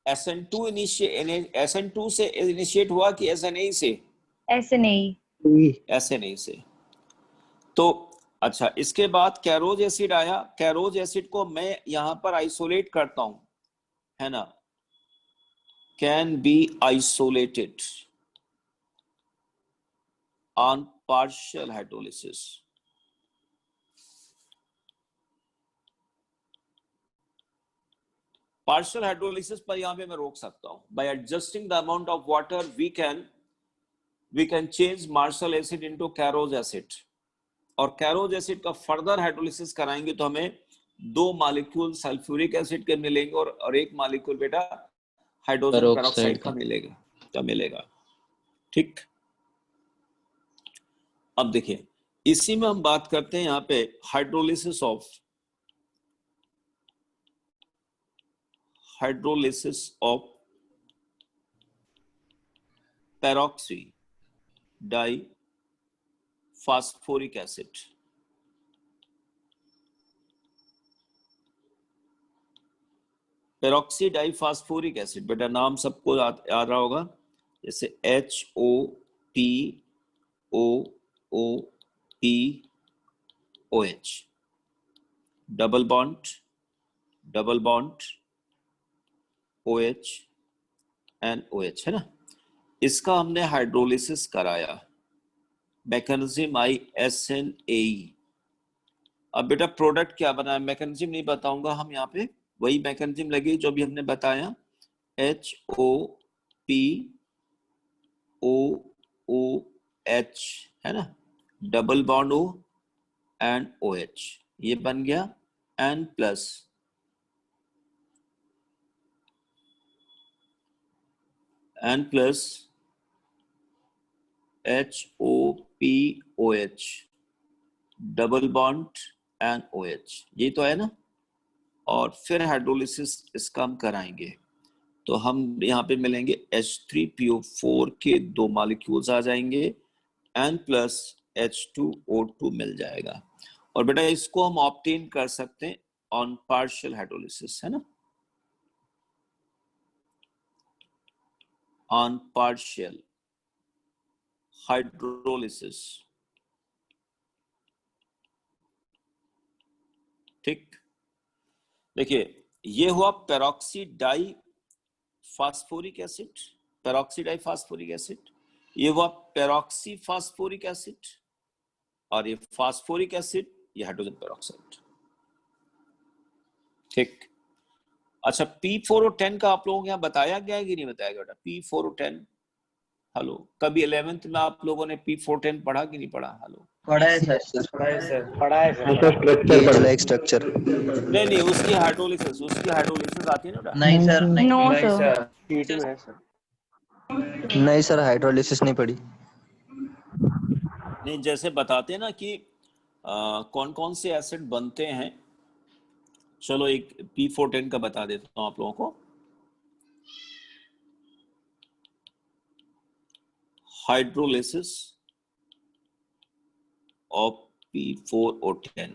SN2 से इनिशिएट हुआ कि SNA से? SNA से। तो अच्छा, इसके बाद कैरोज एसिड आया। कैरोज एसिड को मैं यहां पर आइसोलेट करता हूं, है ना, can be isolated. on partial hydrolysis. Partial hydrolysis पर यहां पे मैं रोक सकता हूं. By adjusting the amount of water we can change Marshall acid into Caro's acid, और कैरोज एसिड का फर्दर हाइड्रोलिसिस कराएंगे तो हमें 2 मॉलिक्यूल सल्फ्यूरिक एसिड के मिलेंगे और 1 मॉलिक्यूल बेटा हाइड्रोजन पेरोक्साइड का मिलेगा. ठीक. अब देखिए इसी में हम बात करते हैं यहाँ पे hydrolysis of peroxy di phosphoric acid. Peroxy di phosphoric acid बेटा नाम सबको याद रहा होगा, जैसे HOPOOPOH, double bond OH and OH है ना. इसका हमने हाइड्रोलिसिस कराया, मैकेनिज्म आई SNAE. अब बेटा प्रोडक्ट क्या बना है, मैकेनिज्म नहीं बताऊंगा, हम यहाँ पे वही मैकेनिज्म लगी जो भी हमने बताया, HOPOOH है ना, double bond O and OH, ये बन गया N plus HOPOH, double bond and OH, ये तो है ना. और फिर हाइड्रोलिसिस इसका हम कराएंगे तो हम यहाँ पे मिलेंगे H3PO4 के 2 मॉलिक्यूल्स आ जाएंगे, N प्लस H2O2 मिल जाएगा. और बेटा इसको हम ऑब्टेन कर सकते हैं ऑन पार्शियल हाइड्रोलिसिस, है ना, ऑन पार्शियल हाइड्रोलिसिस. ठीक. देखिए ये हुआ पेरोक्सी डाई फास्फोरिक एसिड, ये हुआ पेरोक्सी फास्फोरिक एसिड, और ये फास्फोरिक एसिड, ये हाइड्रोजन पेरोक्साइड. ठीक. अच्छा P4O10 का आप लोगों को यहाँ बताया गया है कि नहीं बताया गया बेटा? P4O10, हेलो, कभी 11th में आप लोगों ने P410 पढ़ा कि नहीं पढ़ा? हेलो, पढ़ा है सर. पढ़ा है सर. स्ट्रक्चर स्ट्रक्चर नहीं उसकी हाइड्रोलिसिस आती है ना बेटा? नहीं सर, नहीं. नो नहीं सर. सर, टीटी में है सर. नहीं सर, हाइड्रोलिसिस नहीं पढ़ी. नहीं, जैसे बताते हैं ना कि कौन कौन से एसिड बनते हैं. चलो एक P410 का बता देता हूँ आप लोगों को. हाइड्रोलिसिस ऑफ P4O10,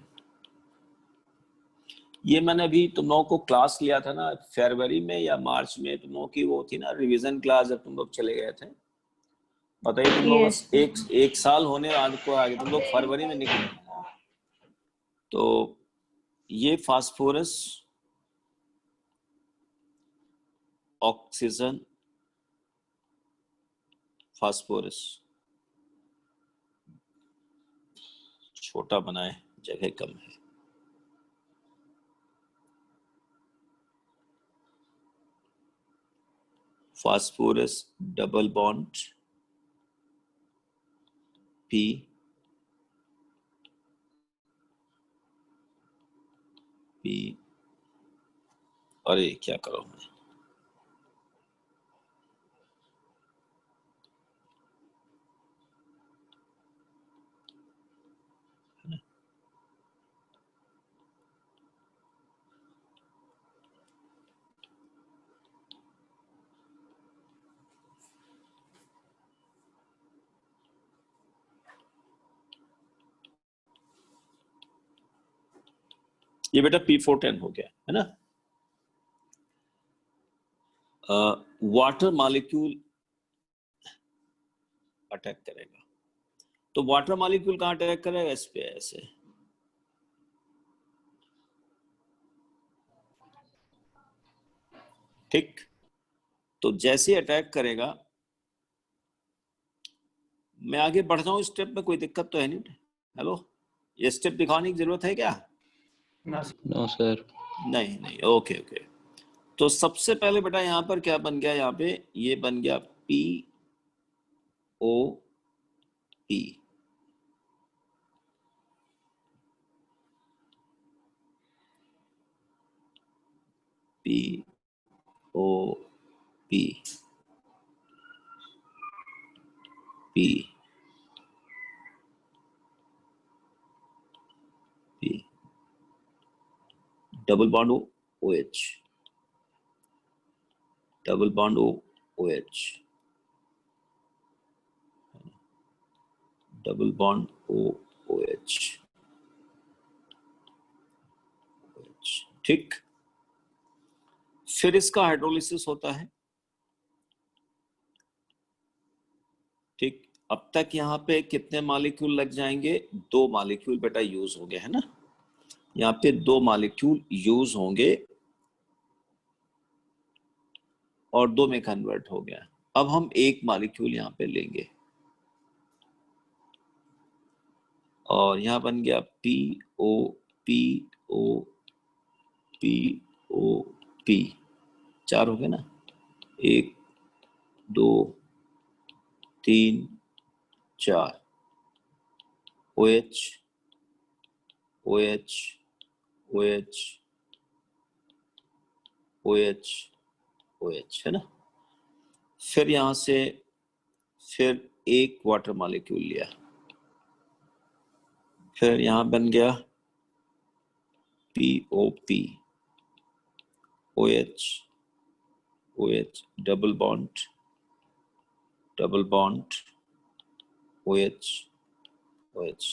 ये मैंने अभी तुम लोगों को क्लास लिया था ना फरवरी में या मार्च में, तुम लोगों की वो थी ना रिवीजन क्लास, जब तुम लोग चले गए थे. बताइए तुम लोग Yes. एक साल होने को आगे, तुम लोग फरवरी में निकले. तो ये फास्फोरस, ऑक्सीजन, फास्फोरस, छोटा बनाए, जगह कम है. फास्फोरस डबल बॉन्ड P, अरे क्या करो मैं, ये बेटा P410 हो गया है ना. वाटर मॉलिक्यूल अटैक करेगा, तो वाटर मॉलिक्यूल कहाँ अटैक करेगा? इस पे ऐसे. ठीक. तो जैसे अटैक करेगा मैं आगे बढ़ जाऊं स्टेप में, कोई दिक्कत तो है नहीं? हेलो, ये स्टेप दिखाने की जरूरत है क्या? No sir. नहीं नहीं, ओके ओके। तो सबसे पहले बेटा यहाँ पर क्या बन गया, यहाँ पे ये बन गया P O P. P O P P P double bond O H, double bond O H, double bond O H, ठीक। फिर इसका हाइड्रोलिसिस होता है, ठीक। अब तक यहाँ पे कितने मॉलिक्यूल लग जाएंगे? 2 मॉलिक्यूल बेटा यूज हो गए, है ना? यहाँ पे 2 मॉलिक्यूल यूज होंगे और 2 में कन्वर्ट हो गया। अब हम 1 मॉलिक्यूल यहाँ पे लेंगे और यहाँ बन गया P O P O P O P. 4 हो गए ना? 1 2 3 4। OH OH OH OH OH, है ना? फिर यहां से फिर 1 वाटर मॉलिक्यूल लिया, फिर यहां बन गया POP OH OH double bond OH OH,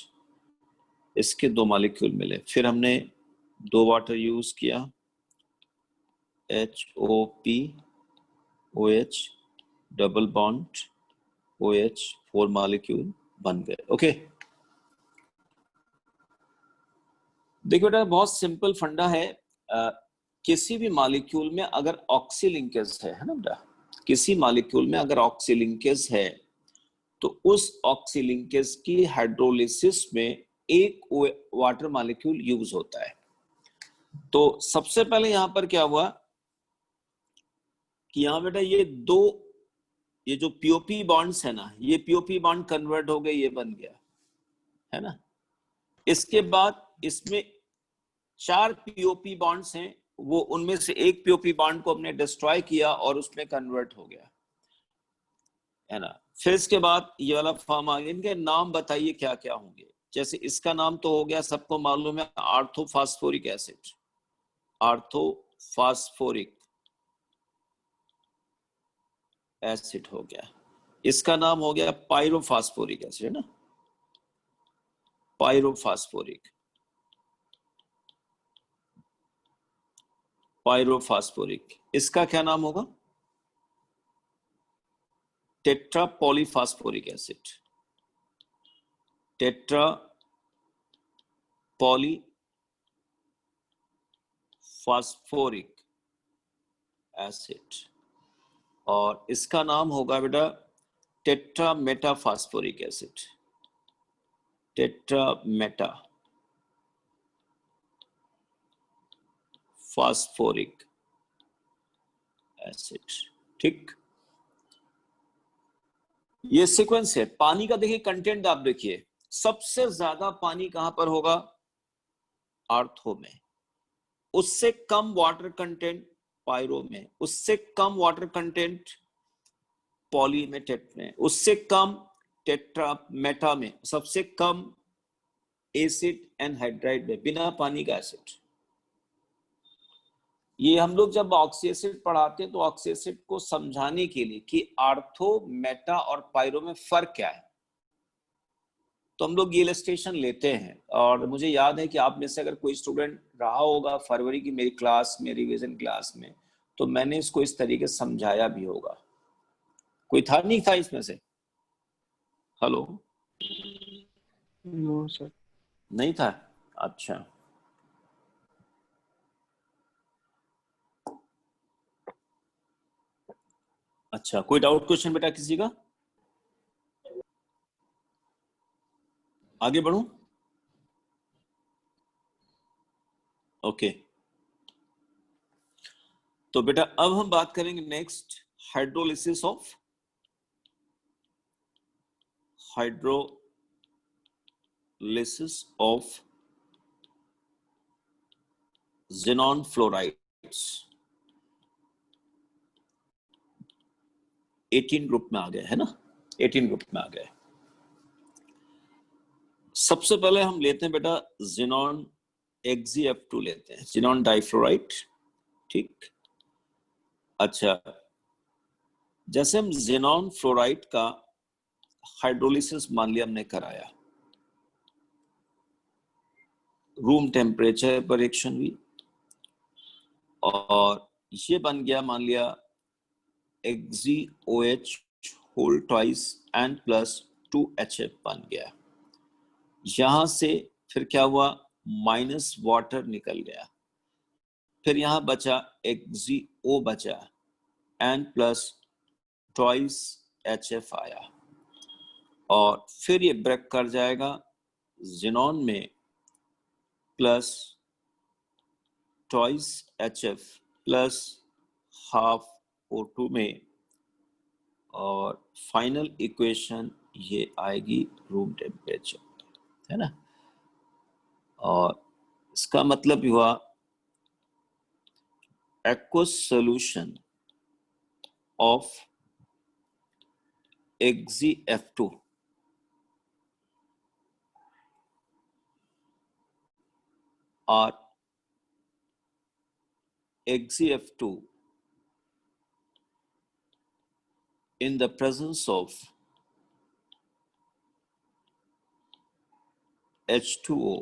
इसके 2 मॉलिक्यूल मिले। फिर हमने 2 वाटर यूज किया, HOP OH double bond OH, 4 molecule बन गए। ओके, देखो बेटा बहुत सिंपल फंडा है। किसी भी मॉलिक्यूल में अगर ऑक्सी लिंकेज है ना बेटा, किसी मॉलिक्यूल में अगर ऑक्सी लिंकेज है तो उस ऑक्सी लिंकेज की हाइड्रोलिसिस में 1 वाटर मॉलिक्यूल यूज होता है। तो सबसे पहले यहां पर क्या हुआ कि यहां बेटा ये जो पीओपी बॉन्ड्स है ना, ये पीओपी बॉन्ड कन्वर्ट हो गए, ये बन गया, है ना? इसके बाद इसमें 4 पीओपी बॉन्ड्स हैं, वो उनमें से 1 पीओपी बॉन्ड को हमने डिस्ट्रॉय किया और उसमें कन्वर्ट हो गया, है ना? फिर इसके बाद ये वाला फॉर्म आ गया। इनके नाम बताइए क्या क्या होंगे। जैसे इसका नाम तो हो गया, सबको मालूम है, आर्थोफॉस्फोरिक एसिड, आर्थोफॉस्फोरिक एसिड हो गया। इसका नाम हो गया पायरोफॉस्फोरिक एसिड, है ना? पायरोफॉस्फोरिक इसका क्या नाम होगा? Tetra polyphosphoric acid, tetra polyphosphoric acid. और इसका नाम होगा बेटा tetra metaphosphoric acid, tetra Meta phosphoric acid, ठीक। ये सीक्वेंस है। पानी का देखिए कंटेंट, आप देखिए सबसे ज्यादा पानी कहां पर होगा? आर्थो में। उससे कम वाटर कंटेंट पायरो में, उससे कम वाटर कंटेंट पॉली में, टेट में, उससे कम टेट्रा मेटा में, सबसे कम एसिड एनहाइड्राइड में, बिना पानी का एसिड। ये हम लोग जब ऑक्सी एसिड पढ़ाते हैं तो ऑक्सी एसिड को समझाने के लिए कि आर्थो, मेटा और पायरो में फर्क क्या है, तो हम लोग ये इलस्ट्रेशन लेते हैं। और मुझे याद है कि आप में से अगर कोई स्टूडेंट रहा होगा फरवरी की मेरी क्लास में, रिवीजन क्लास में, तो मैंने इसको इस तरीके से समझाया भी होगा। कोई था नहीं था इसमें से? Hello, no sir. नहीं था? अच्छा, अच्छा, कोई डाउट क्वेश्चन बेटा किसी का? आगे बढ़ूं? ओके तो बेटा अब हम बात करेंगे next hydrolysis of xenon fluorides. 18 group में आ गए है ना, 18 ग्रुप में आ गए। सबसे पहले हम लेते हैं बेटा xenon XeF2 लेते हैं, xenon डाइफ्लोराइड। ठीक, अच्छा जैसे हम xenon फ्लोराइड का हाइड्रोलिसिस मान लिया हमने कराया, रूम टेम्परेचर पर रिएक्शन हुई और ये बन गया मान लिया XeOH whole twice N plus 2HF बन गया। यहां से फिर क्या हुआ, माइनस वाटर निकल गया, फिर यहां बचा XeO बचा, N प्लस ट्वाइस HF आया और फिर ये ब्रेक कर जाएगा xenon में plus twice HF plus half O2 में और फाइनल इक्वेशन ये आएगी रूम टेम्परेचर, है ना। और इसका मतलब हुआ aqueous solution of XeF2 or XeF2 in the presence of H2O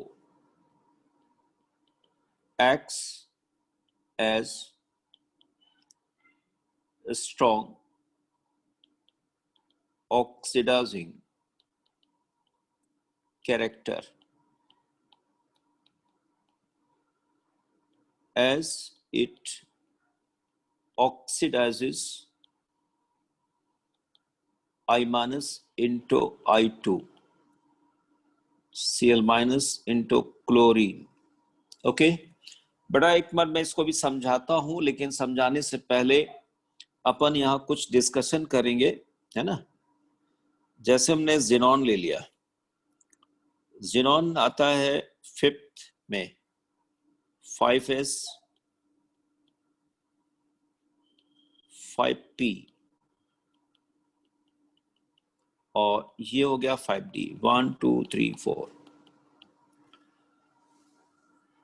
acts as a strong oxidizing character as it oxidizes I minus into I2 Cl minus into chlorine। Okay बड़ा एक बार मैं इसको भी समझाता हूं, लेकिन समझाने से पहले अपन यहाँ कुछ डिस्कशन करेंगे, है ना। जैसे हमने xenon ले लिया, xenon आता है 5th में 5s 5p और ये हो गया 5d 1 2 3 4।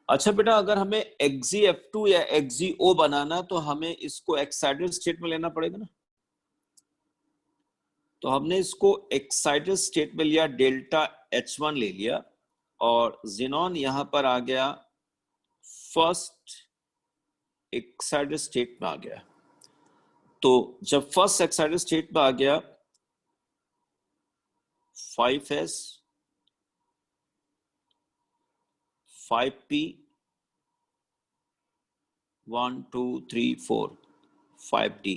अच्छा बेटा अगर हमें XeF2 या XeO बनाना तो हमें इसको एक्साइटेड स्टेट में लेना पड़ेगा ना। तो हमने इसको एक्साइटेड स्टेट में लिया, डेल्टा H1 ले लिया और xenon यहां पर आ गया फर्स्ट एक्साइटेड स्टेट में आ गया। तो जब फर्स्ट एक्साइटेड स्टेट में आ गया 5s 5p 1 2 3 4 5d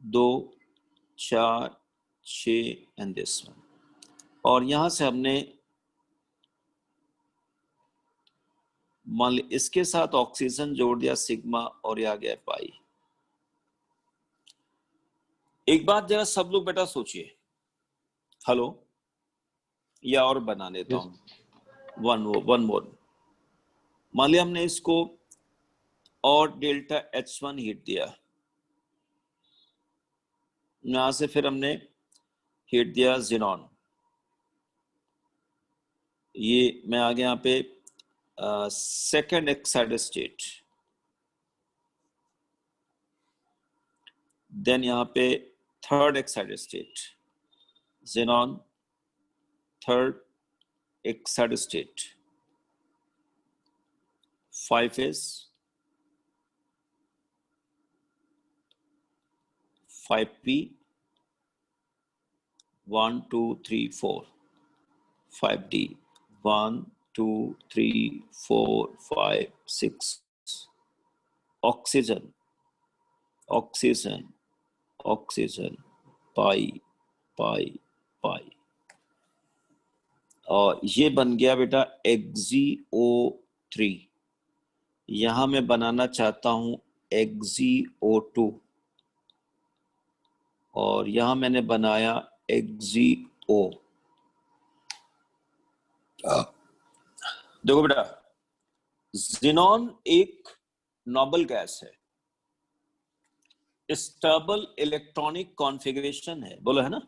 2 4 6 and this one. और यहां से हमने मान ली इसके साथ ऑक्सीजन जोड़ दिया सिग्मा और ये आ गया पाई। एक बात जरा सब लोग बेटा सोचिए, हेलो या और बना लेता हूं वन मोर। मान लिया हमने इसको और डेल्टा H1 हीट दिया, यहां से फिर हमने हीट दिया xenon। ये मैं आ गया यहाँ पे सेकेंड एक्साइटेड स्टेट, देन यहाँ पे third excited state xenon third excited state 5s 5p 1 2 3 4 5d 1 2 3 4 5 6 oxygen oxygen oxygen पाई पाई पाई। और ये बन गया बेटा XeO3। यहां मैं बनाना चाहता हूं XeO2 और यहां मैंने बनाया XeO। देखो बेटा, ज़ीनॉन एक नोबल गैस है, स्टेबल इलेक्ट्रॉनिक कॉन्फ़िगरेशन है, बोलो है ना।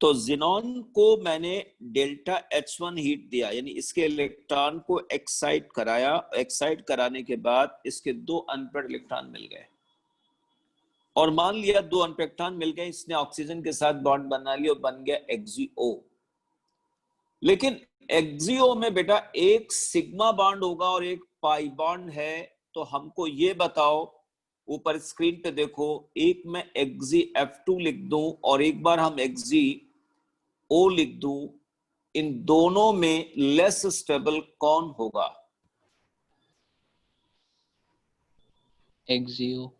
तो ज़ीनॉन को मैंने डेल्टा H1 हीट दिया, यानी इसके इलेक्ट्रॉन को एक्साइट कराया। एक्साइट कराने के बाद इसके 2 अनपेयर्ड इलेक्ट्रॉन मिल गए, और मान लिया 2 अनपेयर्ड इलेक्ट्रॉन मिल गए, इसने ऑक्सीजन के साथ बॉन्ड बना लिया और बन गया XeO। लेकिन XeO में बेटा एक सिग्मा बॉन्ड होगा और एक पाई बॉन्ड है। तो हमको ये बताओ, ऊपर स्क्रीन पे देखो, एक मैं XeF2 लिख दूं और एक बार हम XeO लिख दूं, इन दोनों में लेस स्टेबल कौन होगा? XeO।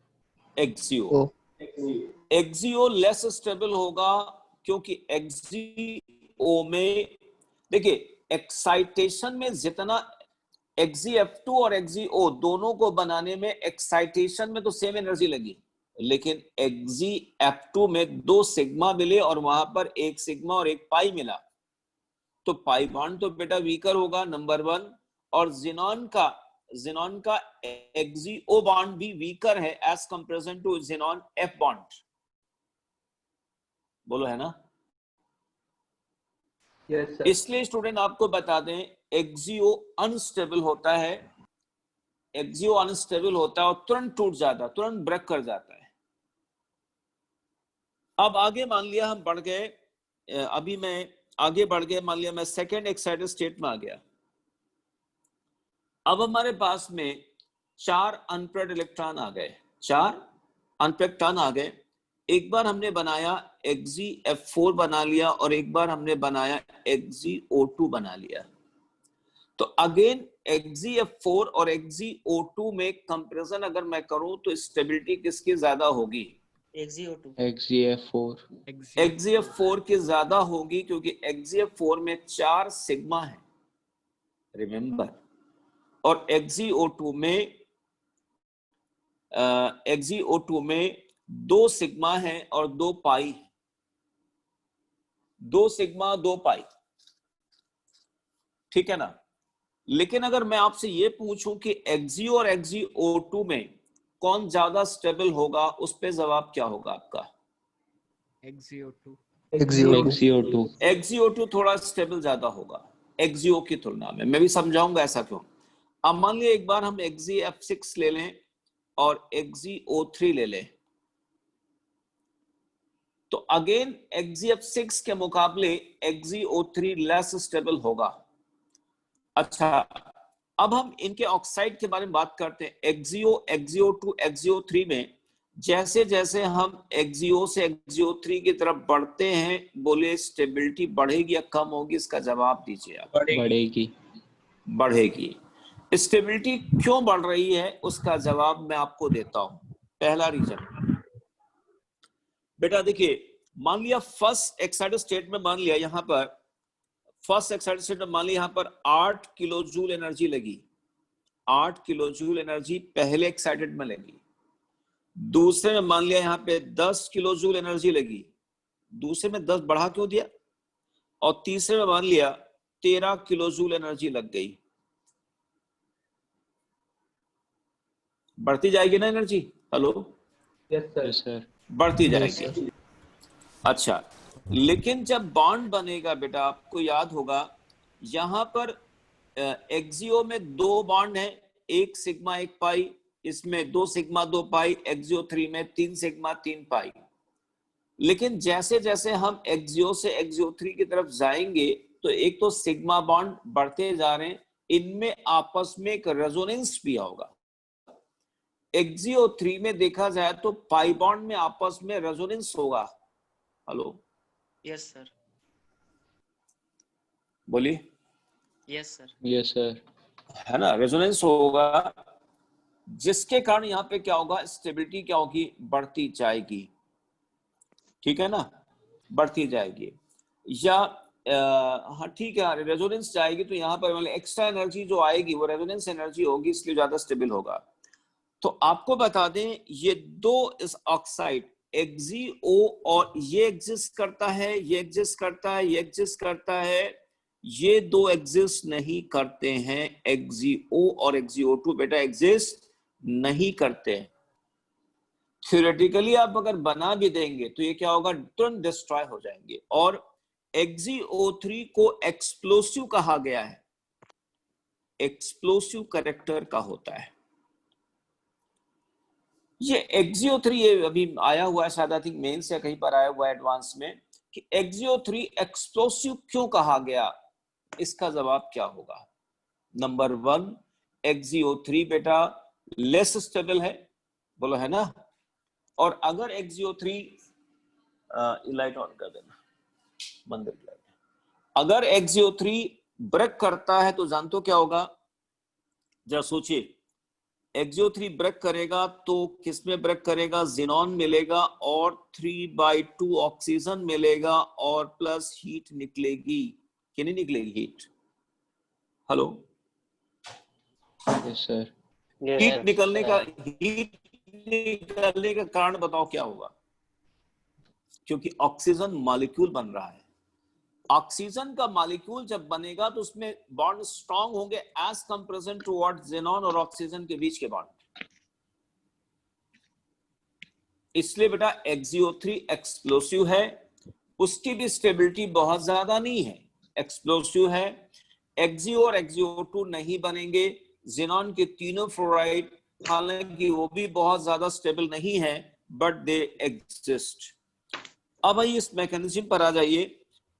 XeO लेस स्टेबल होगा, क्योंकि XeO में देखिए एक्साइटेशन में जितना XeF2 और XeO दोनों को बनाने में एक्साइटेशन में तो सेम एनर्जी लगी, लेकिन XeF2 में 2 सिग्मा मिले और वहां पर एक सिग्मा और एक पाई मिला, तो पाई बॉन्ड तो बेटा वीकर होगा, नंबर 1। और ज़ीनॉन का XeO बॉन्ड भी वीकर है as comparison to xenon F bond. बोलो है ना। Yes sir. इसलिए स्टूडेंट आपको बता दें, XeO अनस्टेबल होता है, XeO अनस्टेबल होता है और तुरंत टूट जाता है, तुरंत ब्रेक कर जाता है। अब आगे मान लिया हम बढ़ गए, अभी मैं आगे बढ़ गया, मान लिया मैं सेकेंड एक्साइटेड स्टेट में आ गया। अब हमारे पास में 4 अनपेयर्ड इलेक्ट्रॉन आ गए, 4 अनपेयर्ड इलेक्ट्रॉन आ गए। एक बार हमने बनाया XeF4 बना लिया और एक बार हमने बनाया XeO2 बना लिया। तो अगेन XeF4 और XeO2 में कंपैरिजन अगर मैं करूं तो स्टेबिलिटी किसकी ज्यादा होगी? XeO2। XeF4 की ज्यादा होगी, क्योंकि XeF4 में 4 सिग्मा है, रिमेंबर। और XeO2 में 2 सिग्मा है और 2 पाई, 2 सिग्मा 2 पाई, ठीक है ना। लेकिन अगर मैं आपसे ये पूछूं कि Xeo और XeO2 में कौन ज्यादा स्टेबल होगा, उस पे जवाब क्या होगा आपका? XeO2 थोड़ा स्टेबल ज्यादा होगा Xeo की तुलना में। मैं भी समझाऊंगा ऐसा क्यों। अब मान लिया एक बार हम XeF6 ले लें और XeO3 ले लें, तो अगेन XeF6 के मुकाबले XeO3 लेस स्टेबल होगा। अच्छा, अब हम इनके ऑक्साइड के बारे में बात करते हैं। Xeo, XeO2, XeO3 में जैसे जैसे हम Xeo से XeO3 की तरफ बढ़ते हैं, बोले स्टेबिलिटी बढ़ेगी या कम होगी? इसका जवाब दीजिए आप। बढ़ेगी। स्टेबिलिटी क्यों बढ़ रही है, उसका जवाब मैं आपको देता हूं। पहला रीजन बेटा देखिए, मान लिया फर्स्ट एक्साइटेड स्टेट में, मान लिया यहां पर फर्स्ट एक्साइटेड स्टेट में मान लिया यहां पर 8 किलो जूल एनर्जी लगी, 8 किलो जूल एनर्जी पहले एक्साइटेड में लगी। दूसरे में मान लिया यहां पे 10 किलो जूल एनर्जी लगी, दूसरे में 10 बढ़ा क्यों दिया, और तीसरे में मान लिया 13 किलो जूल एनर्जी लग गई। बढ़ती जाएगी ना एनर्जी? Hello, yes sir. बढ़ती जाएगी। अच्छा, लेकिन जब बॉन्ड बनेगा बेटा, आपको याद होगा यहां पर Xeo में 2 बॉन्ड है, 1 सिग्मा 1 पाई, इसमें 2 सिग्मा 2 पाई, XeO3 में 3 सिग्मा 3 पाई। लेकिन जैसे जैसे हम Xeo से XeO3 की तरफ जाएंगे तो एक तो सिग्मा बॉन्ड बढ़ते जा रहे हैं, इनमें आपस में एक रेजोनेंस भी होगा। XeO3 में देखा जाए तो पाई बॉन्ड में आपस में रेजोनेंस होगा। Hello, yes sir. बोलिए। Yes sir. है ना, रेजोनेंस होगा, जिसके कारण यहाँ पे क्या होगा, स्टेबिलिटी क्या होगी, बढ़ती जाएगी। ठीक है ना, बढ़ती जाएगी। या हाँ ठीक है, रेजोनेंस जाएगी तो यहाँ पर मतलब एक्स्ट्रा एनर्जी जो आएगी वो रेजोनेंस एनर्जी होगी, इसलिए ज्यादा स्टेबल होगा। तो आपको बता दें ये दो इस ऑक्साइड XeO और ये एग्जिस्ट करता है, ये एग्जिस्ट करता है, ये एग्जिस्ट करता है, ये दो एग्जिस्ट नहीं करते हैं। XeO और XeO2 बेटा एग्जिस्ट नहीं करते हैं। थ्योरेटिकली आप अगर बना भी देंगे तो ये क्या होगा, तुरंत डिस्ट्रॉय हो जाएंगे। और XeO3 को एक्सप्लोसिव कहा गया है, एक्सप्लोसिव कैरेक्टर का होता है ये XeO3। ये अभी आया हुआ है शायद, आई थिंक मेंस या कहीं पर आया हुआ है एडवांस में, कि XeO3 एक्सप्लोसिव क्यों कहा गया। इसका जवाब क्या होगा? नंबर 1, XeO3 बेटा लेस स्टेबल है, बोलो है ना। और अगर XeO3 लाइट ऑन कर देना, बंद कर लाइट। अगर XeO3 ब्रेक करता है तो जानते हो क्या होगा, जरा सोचिए। XeO3 ब्रेक करेगा तो किसमें ब्रेक करेगा, ज़ीनॉन मिलेगा और 3/2 ऑक्सीजन मिलेगा और प्लस हीट निकलेगी कि नहीं निकलेगी heat? Hello, yes sir. Heat निकलने का कारण बताओ क्या होगा? क्योंकि ऑक्सीजन मॉलिक्यूल बन रहा है। ऑक्सीजन का मॉलिक्यूल जब बनेगा तो उसमें बॉन्ड स्ट्रांग होंगे as comparison to what xenon और ऑक्सीजन के बीच के बॉन्ड। इसलिए बेटा XeO3 एक्सप्लोसिव है, उसकी भी स्टेबिलिटी बहुत ज्यादा नहीं है, एक्सप्लोसिव है। Xeo और XeO2 नहीं बनेंगे। ज़ीनॉन के तीनों फ्लोराइड हालांकि वो भी बहुत ज्यादा स्टेबल नहीं है, बट दे एग्जिस्ट। अब आइए इस मैकेनिज्म पर आ जाइए।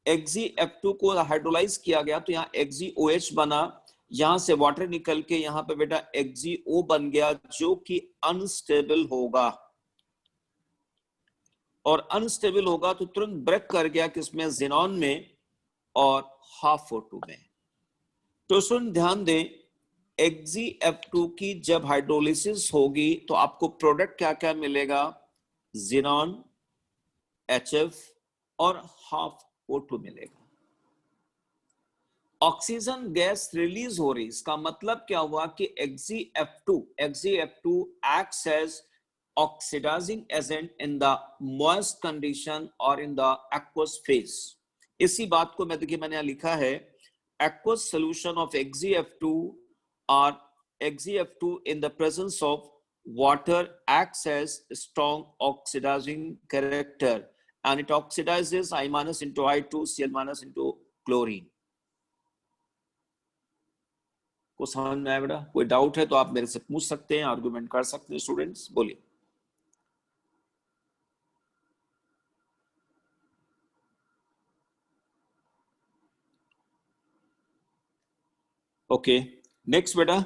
XeF2 को हाइड्रोलाइज किया गया तो यहाँ XeOH बना, यहां से वाटर निकल के यहाँ पे बेटा XeO बन गया, जो कि अनस्टेबल होगा। और अनस्टेबल होगा तो तुरंत ब्रेक कर गया किसमें, ज़ीनॉन में और हाफ O2 में। तो सुन ध्यान दें, XeF2 की जब हाइड्रोलिसिस होगी तो आपको प्रोडक्ट क्या क्या मिलेगा, ज़ीनॉन, HF और हाफ O2 मिलेगा। ऑक्सीजन गैस रिलीज हो रही, इसका मतलब क्या हुआ कि XeF2 acts as oxidizing agent in the moist condition or in the aqueous phase। इसी बात को मैं देखिए मैंने यहाँ लिखा है, aqueous solution of XeF2 or XeF2 in the presence of water acts as strong oxidizing character and it oxidizes I- into I2 Cl- into chlorine। को समझ में आया बेटा? कोई डाउट है तो आप मेरे से पूछ सकते हैं, आर्गुमेंट कर सकते हैं। स्टूडेंट्स बोलिए। ओके, नेक्स्ट बेटा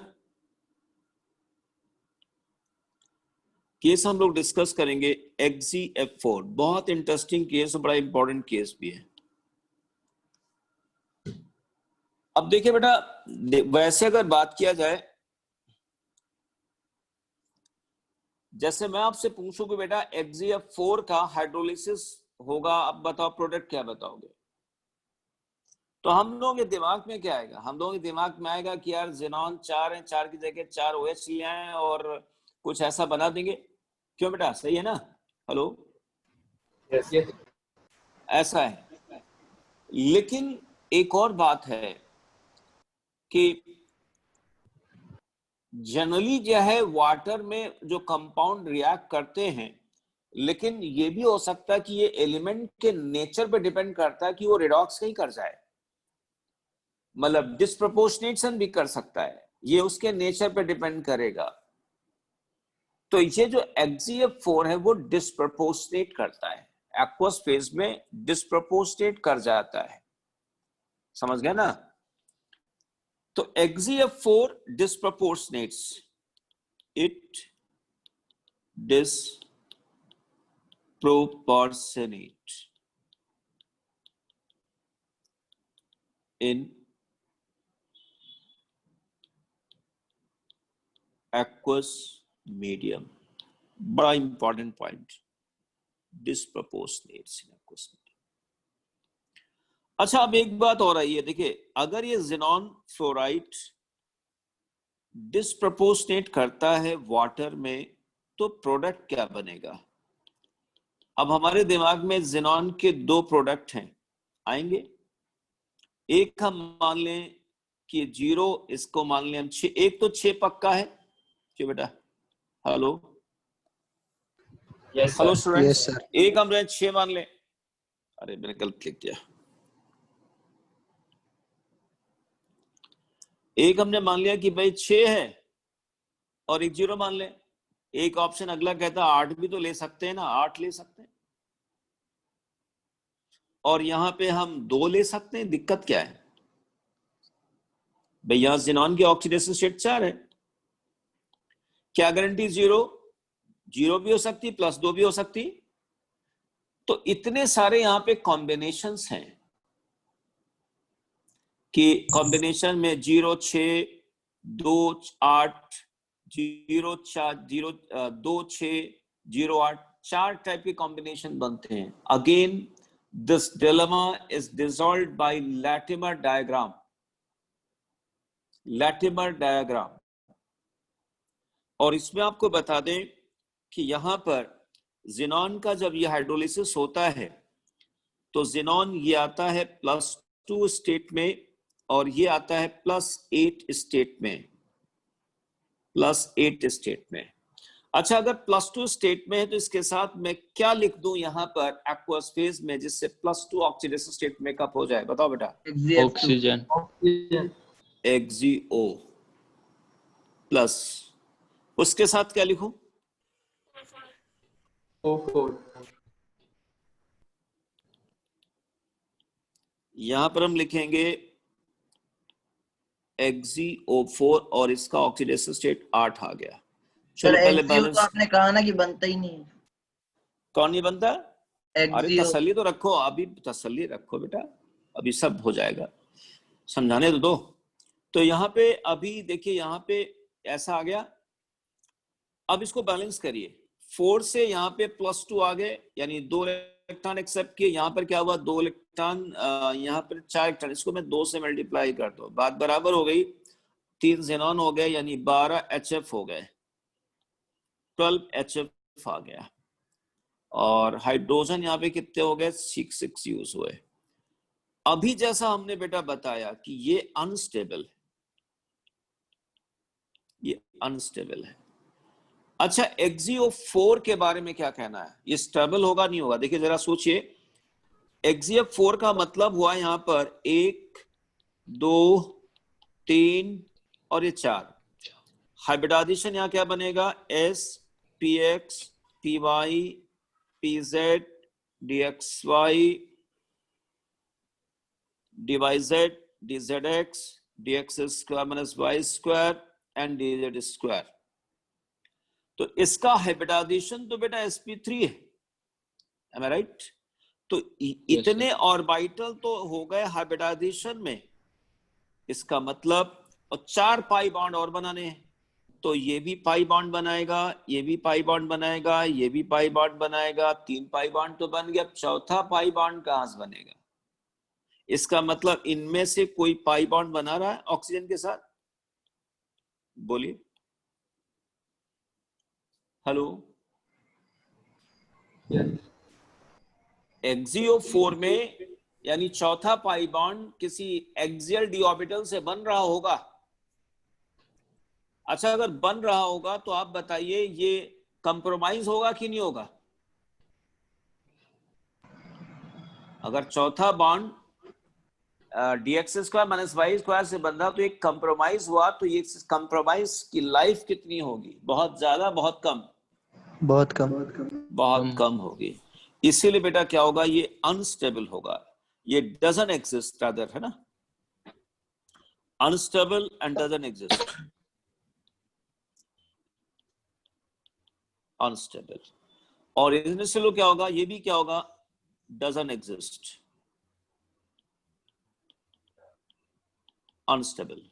केस हम लोग डिस्कस करेंगे XeF4। बहुत इंटरेस्टिंग केस और बड़ा इंपॉर्टेंट केस भी है। अब देखिए बेटा, वैसे अगर बात किया जाए, जैसे मैं आपसे पूछूं कि बेटा XeF4 का हाइड्रोलिसिस होगा, अब बताओ प्रोडक्ट क्या बताओगे? तो हम लोगों के दिमाग में क्या आएगा? हम लोगों के दिमाग में आएगा कि यार ज़ीनॉन 4 है, 4 की जगह 4 OH ले आए और कुछ ऐसा बना देंगे। क्यों बेटा, सही है ना? हेलो, यस यस ऐसा है। लेकिन एक और बात है कि जनरली जो है वाटर में जो कंपाउंड रिएक्ट करते हैं, लेकिन ये भी हो सकता है कि ये एलिमेंट के नेचर पे डिपेंड करता है कि वो रिडॉक्स कहीं कर जाए, मतलब डिस्प्रोपोर्शनेशन भी कर सकता है, ये उसके नेचर पे डिपेंड करेगा। तो ये जो XeF4 है वो डिस्प्रोपोर्शनेट करता है, एक्वस फेज में डिस्प्रोपोर्शनेट कर जाता है। समझ गया ना? तो XeF4 disproportionates, it disproportionate in aqueous medium। बड़ा important point, disproportionates in aqueous medium। अच्छा, अब एक बात और आई है, देखिए अगर ये ज़ीनॉन फ्लोराइड डिस्प्रपोर्शनेट करता है वाटर में तो प्रोडक्ट क्या बनेगा? अब हमारे दिमाग में ज़ीनॉन के दो प्रोडक्ट हैं, आएंगे। एक हम मान लें कि 0, इसको मान लें हम 6, एक तो 6 पक्का है कि बेटा, hello Yes, hello sir. Students, Yes, sir. एक हमने 6 मान लें, अरे मैंने गलत लिख दिया, एक हमने मान लिया कि भाई 6 है और एक 0 मान लें। एक ऑप्शन अगला कहता 8 भी तो ले सकते हैं ना, 8 ले सकते हैं, और यहां पे हम 2 ले सकते हैं। दिक्कत क्या है भाई, यहां ज़ीनॉन की ऑक्सीडेशन स्टेट 4 है, क्या गारंटी 0 भी हो सकती, +2 भी हो सकती। तो इतने सारे यहां पे कॉम्बिनेशंस हैं कि कॉम्बिनेशन में 0 6 2 8 0 4 0 2 6 0 8 4 टाइप के कॉम्बिनेशन बनते हैं। Again this dilemma is dissolved by Latimer diagram. Latimer diagram, और इसमें आपको बता दें कि यहां पर ज़ीनॉन का जब ये हाइड्रोलिसिस होता है तो ज़ीनॉन ये आता है +2 स्टेट में और ये आता है +8 स्टेट में, +8 स्टेट में। अच्छा, अगर +2 स्टेट में है तो इसके साथ मैं क्या लिख दूं यहां पर एक्वस फेज में, जिससे +2 ऑक्सीडेशन स्टेट मेकअप हो जाए? बताओ बेटा। ऑक्सीजन। XgO प्लस, उसके साथ क्या लिखूं? O4. यहां पर हम लिखेंगे XgO4 और इसका ऑक्सीडेशन स्टेट 8 आ गया। चलो पहले बैलेंस। तो आपने कहा ना कि बनता ही नहीं है। कौन नहीं बनता? अरे XgO। तसल्ली तो रखो, अभी तसल्ली रखो बेटा, अभी सब हो जाएगा, समझाने तो दो। तो यहाँ पे अभी देखिए, यहाँ पे ऐसा आ गया। अब इसको बैलेंस करिए, 4 से यहाँ पे +2 आ गए, यानी 2 इलेक्ट्रॉन एक्सेप्ट किए। यहाँ पर क्या हुआ, 2 इलेक्ट्रॉन, यहाँ पर 4 इलेक्ट्रॉन, इसको मैं 2 से मल्टीप्लाई कर दो, बात बराबर हो गई। 3 ज़ीनॉन हो गए, यानी 12 HF हो गए, 12 HF आ गया। और हाइड्रोजन यहाँ पे कितने हो गए, 6 यूज हुए। अभी जैसा हमने बेटा बताया कि ये अनस्टेबल है, ये अनस्टेबल है। अच्छा, XgO4 के बारे में क्या कहना है, ये स्टेबल होगा नहीं होगा? देखिए जरा सोचिए, XgO4 का मतलब हुआ यहां पर 1 2 3 और ये 4। हाइब्रिडाइजेशन यहां क्या बनेगा, S Px Py Pz dxy dyz dzx dx square minus y square and dz square। तो इसका हाइब्रिडाइजेशन तो बेटा sp3 है, am I right? तो इतने ऑर्बिटल तो हो गए हाइब्रिडाइजेशन में, इसका मतलब, और 4 पाई बॉन्ड और बनाने हैं। तो ये भी पाई बॉन्ड बनाएगा, ये भी पाई बॉन्ड बनाएगा, ये भी पाई बॉन्ड बनाएगा, 3 पाई बॉन्ड तो बन गया, चौथा पाई बॉन्ड कहां से बनेगा? इसका मतलब इनमें से कोई पाई बॉन्ड बना रहा है ऑक्सीजन के साथ, बोलिए। हेलो, XgO4 में यानी चौथा पाई बॉन्ड किसी एक्सियल डी ऑर्बिटल से बन रहा होगा। अच्छा, अगर बन रहा होगा तो आप बताइए ये कंप्रोमाइज होगा कि नहीं होगा? अगर चौथा बॉन्ड dx² - y² से बन रहा तो एक कंप्रोमाइज हुआ, तो ये कंप्रोमाइज की लाइफ कितनी होगी? बहुत ज्यादा, बहुत कम? बहुत कम। बहुत कम होगी। इसीलिए बेटा क्या होगा, ये अनस्टेबल होगा, ये डजंट एग्जिस्ट अदर, है ना, unstable and doesn't exist, unstable. और इनस्टेबल क्या होगा, ये भी क्या होगा, डजंट एग्जिस्ट, अनस्टेबल।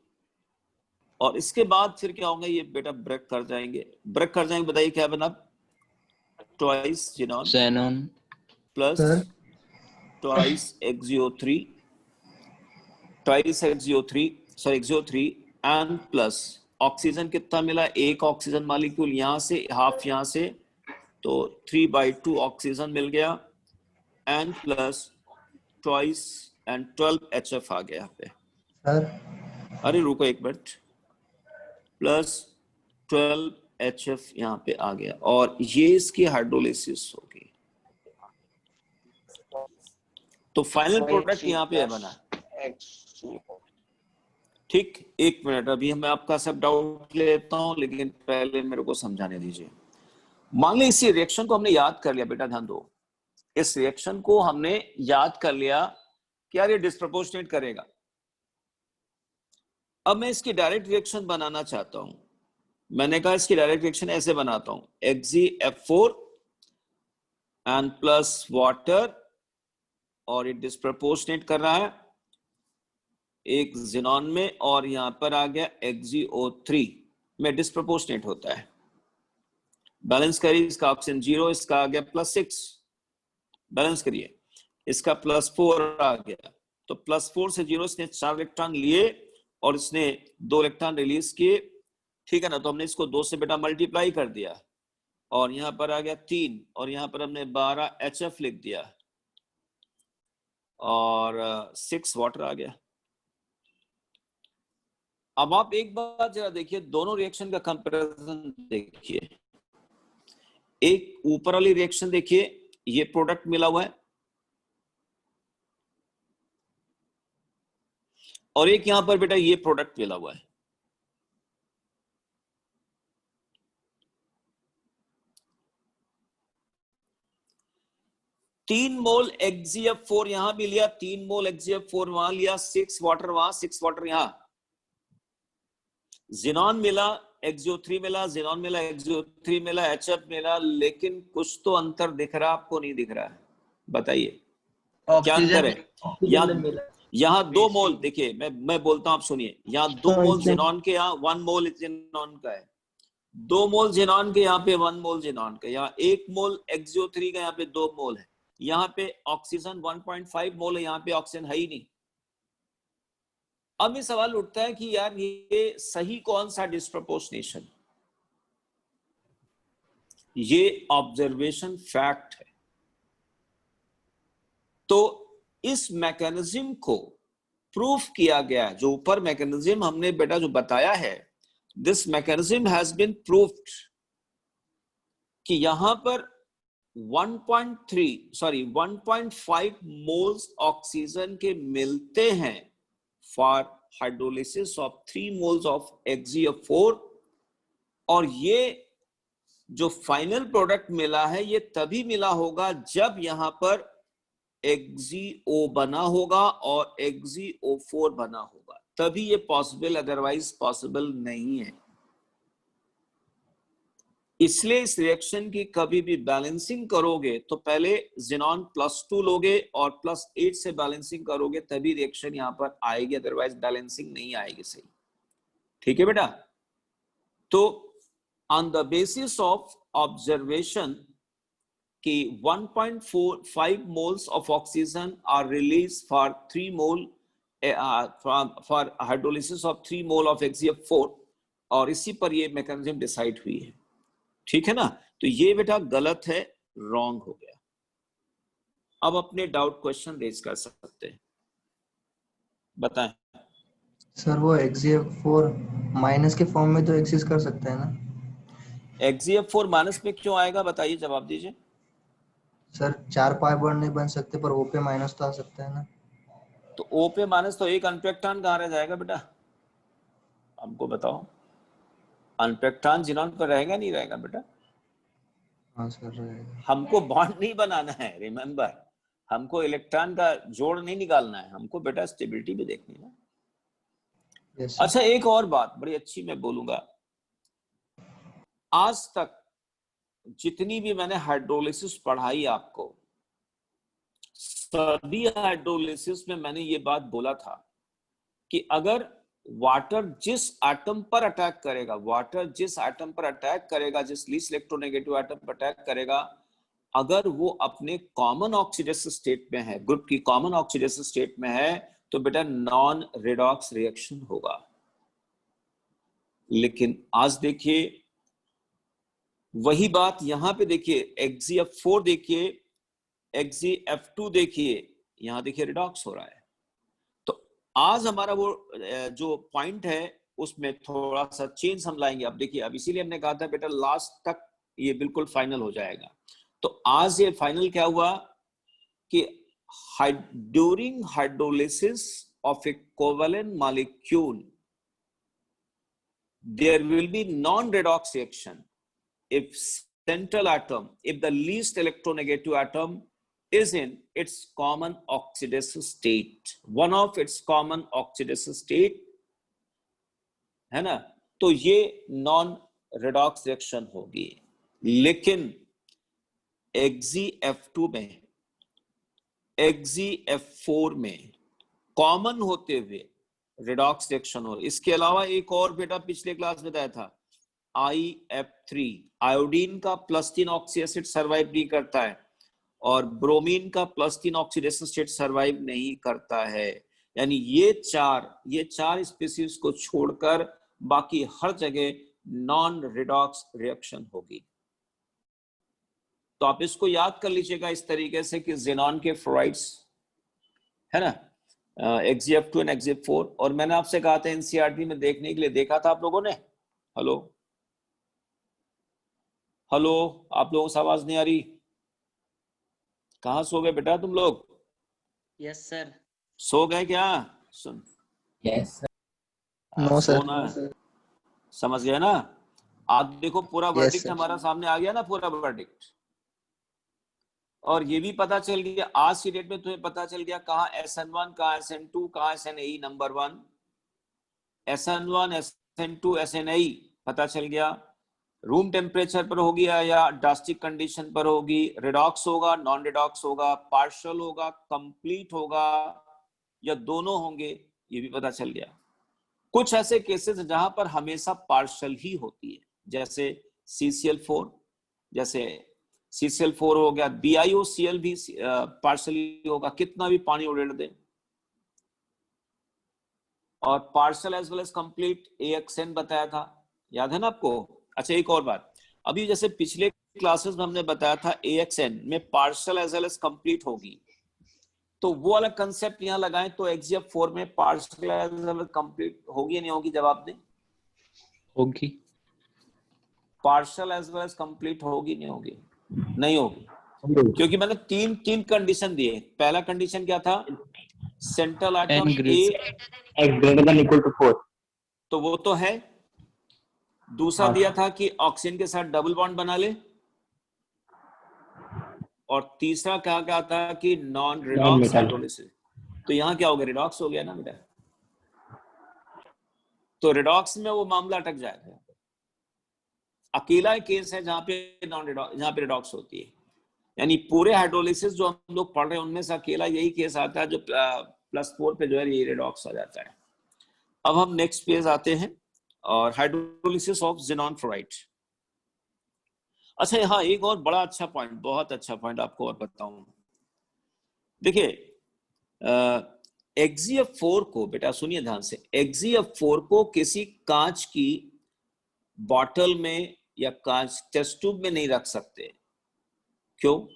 और इसके बाद फिर क्या होगा, ये बेटा ब्रेक कर जाएंगे, ब्रेक कर जाएंगे। बताइए क्या बना, twice xenon xenon plus twice XgO3 twice XO3 and plus oxygen कितना मिला, एक ऑक्सीजन मॉलिक्यूल यहाँ से, हाफ यहाँ से, तो 3/2 ऑक्सीजन मिल गया and plus twice and 12 HF आ गया यहाँ पे। सर अरे रुको एक मिनट, प्लस 12 HF यहाँ पे आ गया और ये इसकी हाइड्रोलिसिस होगी। तो फाइनल प्रोडक्ट यहाँ पे बना। ठीक, एक मिनट, अभी मैं आपका सब डाउट लेता हूं, लेकिन पहले मेरे को समझाने दीजिए। मान ली इसी रिएक्शन को हमने याद कर लिया, बेटा ध्यान दो, इस रिएक्शन को हमने याद कर लिया कि यार ये डिस्प्रपोर्शनेट करेगा। अब मैं इसकी डायरेक्ट रिएक्शन बनाना चाहता हूं। मैंने कहा इसकी डायरेक्ट रिएक्शन ऐसे बनाता हूं, XeF4 एंड प्लस वाटर, और ये डिस्प्रपोर्शनेट कर रहा है एक ज़ीनॉन में, और यहां पर आ गया XeO3 में डिस्प्रपोर्शनेट होता है। बैलेंस करिए, इसका ऑक्सीजन 0, इसका आ गया +6, बैलेंस करिए, इसका +4 आ गया, तो +4 से 0 इसने 4 इलेक्ट्रॉन लिए और इसने 2 इलेक्ट्रॉन रिलीज किए, ठीक है ना। तो हमने इसको 2 से बेटा मल्टीप्लाई कर दिया और यहाँ पर आ गया 3 और यहाँ पर हमने 12 HF लिख दिया और 6 वाटर आ गया। अब आप एक बात जरा देखिए, दोनों रिएक्शन का कंपैरिजन देखिए। एक ऊपर वाली रिएक्शन देखिए, ये प्रोडक्ट मिला हुआ है, और एक यहां पर बेटा ये प्रोडक्ट मिला हुआ है। तीन मोल XeF4 यहां भी लिया, 3 मोल XeF4 वहां लिया, 6 वाटर वहां, 6 वाटर यहां। ज़ीनॉन मिला, XeO3 मिला, ज़ीनॉन मिला, XeO3 मिला, HF मिला, लेकिन कुछ तो अंतर दिख रहा है आपको, नहीं दिख रहा है? बताइए क्या अंतर है? यहाँ 2 मोल, देखिए मैं बोलता हूं, आप सुनिए, यहाँ 2 मोल ज़ीनॉन के, यहाँ 1 मोल ज़ीनॉन का है, 2 मोल ज़ीनॉन के, यहाँ पे 1 मोल ज़ीनॉन का, यहाँ 1 मोल XeO3 का, यहाँ पे 2 मोल है, यहाँ पे ऑक्सीजन 1.5 मोल है, यहाँ पे ऑक्सीजन है ही नहीं। अब ये सवाल उठता है कि यार ये सही कौन सा डिस्प्रपोर्शनेशन? ये ऑब्जर्वेशन फैक्ट है। तो इस मैकेनिज्म को प्रूफ किया गया है, जो ऊपर मैकेनिज्म हमने बेटा जो बताया है, this mechanism has been proved कि यहां पर 1.5 मोल्स ऑक्सीजन के मिलते हैं for hydrolysis of 3 moles of XeF4, और ये जो फाइनल प्रोडक्ट मिला है ये तभी मिला होगा जब यहां पर XeO बना होगा और XeO4 बना होगा, तभी ये पॉसिबल, अदरवाइज पॉसिबल नहीं है। इसलिए इस रिएक्शन की कभी भी बैलेंसिंग करोगे तो पहले ज़ीनॉन +2 लोगे और +8 से बैलेंसिंग करोगे, तभी रिएक्शन यहां पर आएगी, अदरवाइज बैलेंसिंग नहीं आएगी। सही, ठीक है बेटा। तो on the basis of observation कि 1.45 moles of oxygen are release for 3 mole for hydrolysis of 3 mole of XeF4, और इसी पर ये मैकेनिज्म डिसाइड हुई है, ठीक है ना। तो ये बेटा गलत है, रॉन्ग हो गया। अब अपने डाउट क्वेश्चन रेज कर सकते हैं, बताएं। सर वो XeF4 माइनस के फॉर्म में तो एग्जिस्ट कर सकता है ना? XeF4 माइनस में क्यों आएगा, बताइए, जवाब दीजिए। सर 4 पाई बॉन्ड नहीं बन सकते, पर O पे माइनस तो आ सकता है ना? तो O पे माइनस, तो एक अनपेक्टान कहाँ रह जाएगा बेटा, हमको बताओ। अनपेक्टान ज़ीनॉन पर रहेगा, नहीं रहेगा बेटा? हाँ सर रहेगा। हमको बॉन्ड नहीं बनाना है, रिमेंबर, हमको इलेक्ट्रॉन का जोड़ नहीं निकालना है, हमको बेटा स्टेबिलिटी भी देखनी है। Yes, अच्छा, एक और बात बड़ी अच्छी मैं बोलूंगा, आज तक जितनी भी मैंने हाइड्रोलिसिस पढ़ाई आपको, सभी हाइड्रोलिसिस में मैंने ये बात बोला था कि अगर वाटर जिस एटम पर अटैक करेगा, जिस लीस्ट इलेक्ट्रोनेगेटिव एटम पर अटैक करेगा, अगर वो अपने कॉमन ऑक्सीडेसिव स्टेट में है, ग्रुप की कॉमन ऑक्सीडेसिव स्टेट में है, तो बेटा नॉन रेडॉक्स रिएक्शन होगा। लेकिन आज देखिए वही बात यहां पे देखिए, XeF4 देखिए, XeF2 देखिए, यहां देखिए रिडॉक्स हो रहा है। तो आज हमारा वो जो पॉइंट है उसमें थोड़ा सा चेंज हम लाएंगे। अब देखिए, अब इसीलिए हमने कहा था बेटा लास्ट तक ये बिल्कुल फाइनल हो जाएगा। तो आज ये फाइनल क्या हुआ कि during hydrolysis of A covalent molecule there will be non-redox reaction if central atom, if the least electronegative atom is in its common oxidative state, one of its common oxidative state, है ना, तो ये non redox reaction होगी। लेकिन XeF2 में, XeF4 में common होते हुए रिडॉक्स रिएक्शन हो। इसके अलावा एक और बेटा पिछले क्लास में बताया था, IF3, आयोडीन का +3 ऑक्सी एसिड सर्वाइव नहीं करता है और ब्रोमीन का +3 ऑक्सीडेशन स्टेट सर्वाइव नहीं करता है। यानी ये चार स्पीसीज को छोड़कर बाकी हर जगह नॉन रिडॉक्स रिएक्शन होगी। तो आप इसको याद कर लीजिएगा इस तरीके से कि ज़ेनॉन के फ्लोराइड्स है ना, XeF2 और XeF4। और मैंने आपसे कहा था एनसीईआरटी में देखने के लिए, देखा था आप लोगों ने? हेलो हेलो, आप लोगों को आवाज नहीं आ रही? कहाँ सो गए बेटा तुम लोग? Yes sir. सो गए क्या? सुन, यस सर। No sir. सोना है। समझ गए ना? आप देखो पूरा वर्डिक्ट हमारा सामने आ गया ना, पूरा वर्डिक्ट। और ये भी पता चल गया आज की डेट में, तुम्हें पता चल गया कहाँ SN1, कहाँ SN2, कहाँ SNAE number 1, SN1, SN2, SNAE पता चल गया। रूम टेम्परेचर पर होगी या डास्टिक कंडीशन पर होगी, रिडॉक्स होगा, नॉन रिडॉक्स होगा, पार्शियल होगा, कंप्लीट होगा या दोनों होंगे, ये भी पता चल गया। कुछ ऐसे केसेस जहां पर हमेशा पार्शियल ही होती है, जैसे CCl4, जैसे CCl4 हो गया, BiOCl भी पार्शियली होगा, कितना भी पानी उड़ेल दे। और partial as well as complete AXN बताया था, याद है ना आपको? अच्छा एक और बात, अभी जैसे पिछले क्लासेस में हमने बताया था AXN में partial as well as complete होगी, तो वो वाला कंसेप्ट यहाँ लगाएं तो XeF4 में partial as well as complete होगी या नहीं होगी? जवाब दें। होगी। Partial as well as complete होगी नहीं होगी? नहीं होगी, क्योंकि मैंने तीन कंडीशन दिए। पहला कंडीशन क्या था? Central atom X greater than equal to 4, तो वो तो है। दूसरा दिया था कि ऑक्सीजन के साथ डबल बॉन्ड बना ले। और तीसरा क्या था कि नॉन रिडॉक्स हाइड्रोलिसिस। तो यहाँ क्या हो गया? रिडॉक्स हो गया ना बेटा। तो रिडॉक्स में वो मामला अटक जाएगा। अकेला केस है जहां पे जहां पे रिडॉक्स होती है। यानी पूरे हाइड्रोलिसिस जो हम लोग पढ़ रहे हैं उनमें से अकेला यही केस आता है जो +4 पे जो है ये रिडॉक्स आ जाता है। अब हम नेक्स्ट पेज आते हैं और हाइड्रोलिसिस ऑफ ज़ेनॉन फ्लोराइड। अच्छा यहाँ एक और बड़ा अच्छा पॉइंट, बहुत अच्छा पॉइंट आपको और बताऊं। देखिए XeF4 को बेटा सुनिए ध्यान से, XeF4 को किसी कांच की बॉटल में या कांच टेस्ट ट्यूब में नहीं रख सकते। क्यों?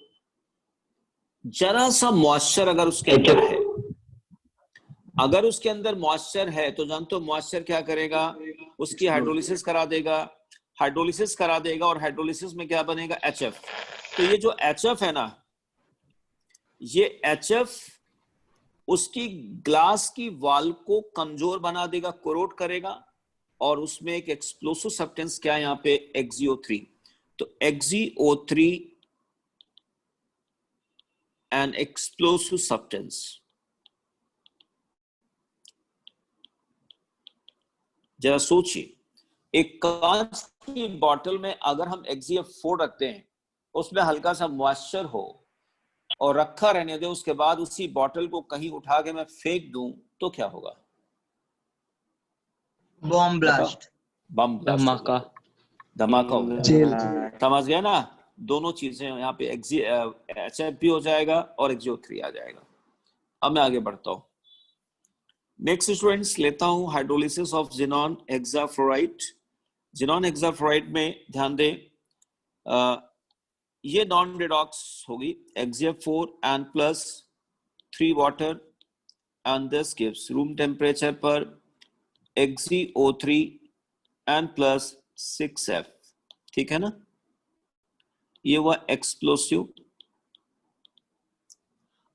जरा सा मॉइस्चर अगर उसके अंदर है, अगर उसके अंदर मॉइस्चर है तो जानते हो मॉइस्चर क्या करेगा? उसकी हाइड्रोलिसिस करा देगा, और हाइड्रोलिसिस में क्या बनेगा? HF। तो ये जो HF है ना, ये HF उसकी ग्लास की वाल को कमजोर बना देगा, कोरोड करेगा, और उसमें एक एक्सप्लोसिव सब्सटेंस क्या है यहाँ पे? XeO3। तो XeO3 एन एक्सप्लोसिव सब्सटेंस। जरा सोचिए, एक कांच की बोतल में अगर हम XeF4 रखते हैं, उसमें हल्का सा मॉइस्चर हो और रखा रहने दे, उसके बाद उसी बोतल को कहीं उठा के मैं फेंक दूं तो क्या होगा? Bomb blast. बम ब्लास्ट, धमाका हो गया। समझ गया ना? दोनों चीजें यहाँ पे HF भी हो जाएगा और XeO3 आ जाएगा। अब मैं आगे बढ़ता हूं। नेक्स्ट स्टूडेंट्स लेता हूं hydrolysis of xenon hexafluoride. Xenon hexafluoride में ध्यान दें, ये नॉन रिडॉक्स होगी HgF4 and plus 3 water and this gives room temperature पर HgO3 and plus 6F। ठीक है ना, ये हुआ एक्सप्लोसिव।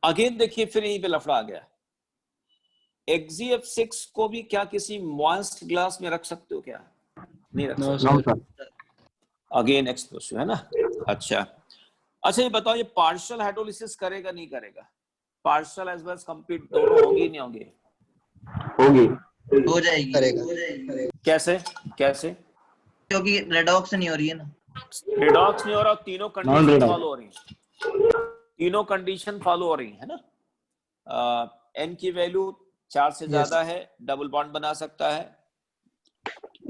अगेन देखिए फिर यहीं पे लफड़ा आ गया। HgF6 को भी क्या किसी मॉइस्ट ग्लास में रख सकते हो क्या? नहीं रख नो सकते। सर। अगेन एक्सप्लोसिव है ना। अच्छा अच्छा, ये बताओ ये पार्शियल हाइड्रोलिसिस करेगा नहीं करेगा? Partial as well as complete दोनों होंगी नहीं होंगी? होगी। हो जाएगी। करेगा। कैसे कैसे? क्योंकि रेडॉक्स नहीं हो रही है ना। रिडॉक्स नहीं हो रहा, तीनों कंडीशन Non-redox। फॉलो हो रही हैं, तीनों कंडीशन फॉलो हो रही है ना। n की वैल्यू 4 से ज्यादा है, डबल बॉन्ड बना सकता है।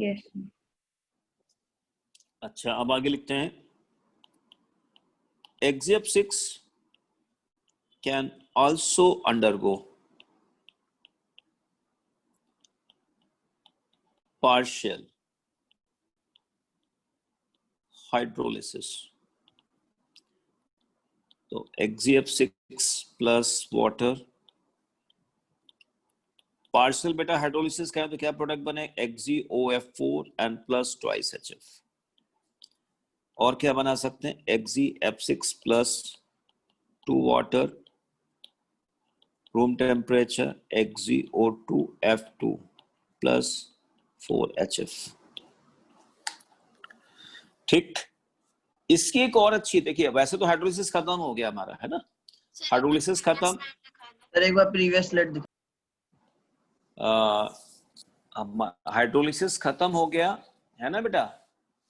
Yes. अच्छा अब आगे लिखते हैं, HgF6 can also undergo partial hydrolysis। तो HgF6 plus water पार्शियल बेटा हाइड्रोलिसिस करें तो क्या प्रोडक्ट बने? HgOF4 and plus twice HF। और क्या बना सकते हैं? HgF6 plus 2 water room temperature HgO2F2 plus 4 HF। ठीक, इसकी एक और अच्छी देखिए, वैसे तो हाइड्रोलिसिस खत्म हो गया हमारा है ना, हाइड्रोलिसिस खत्म। सर एक बार प्रीवियस स्लाइड दिखा। हाइड्रोलिसिस खत्म हो गया है ना बेटा,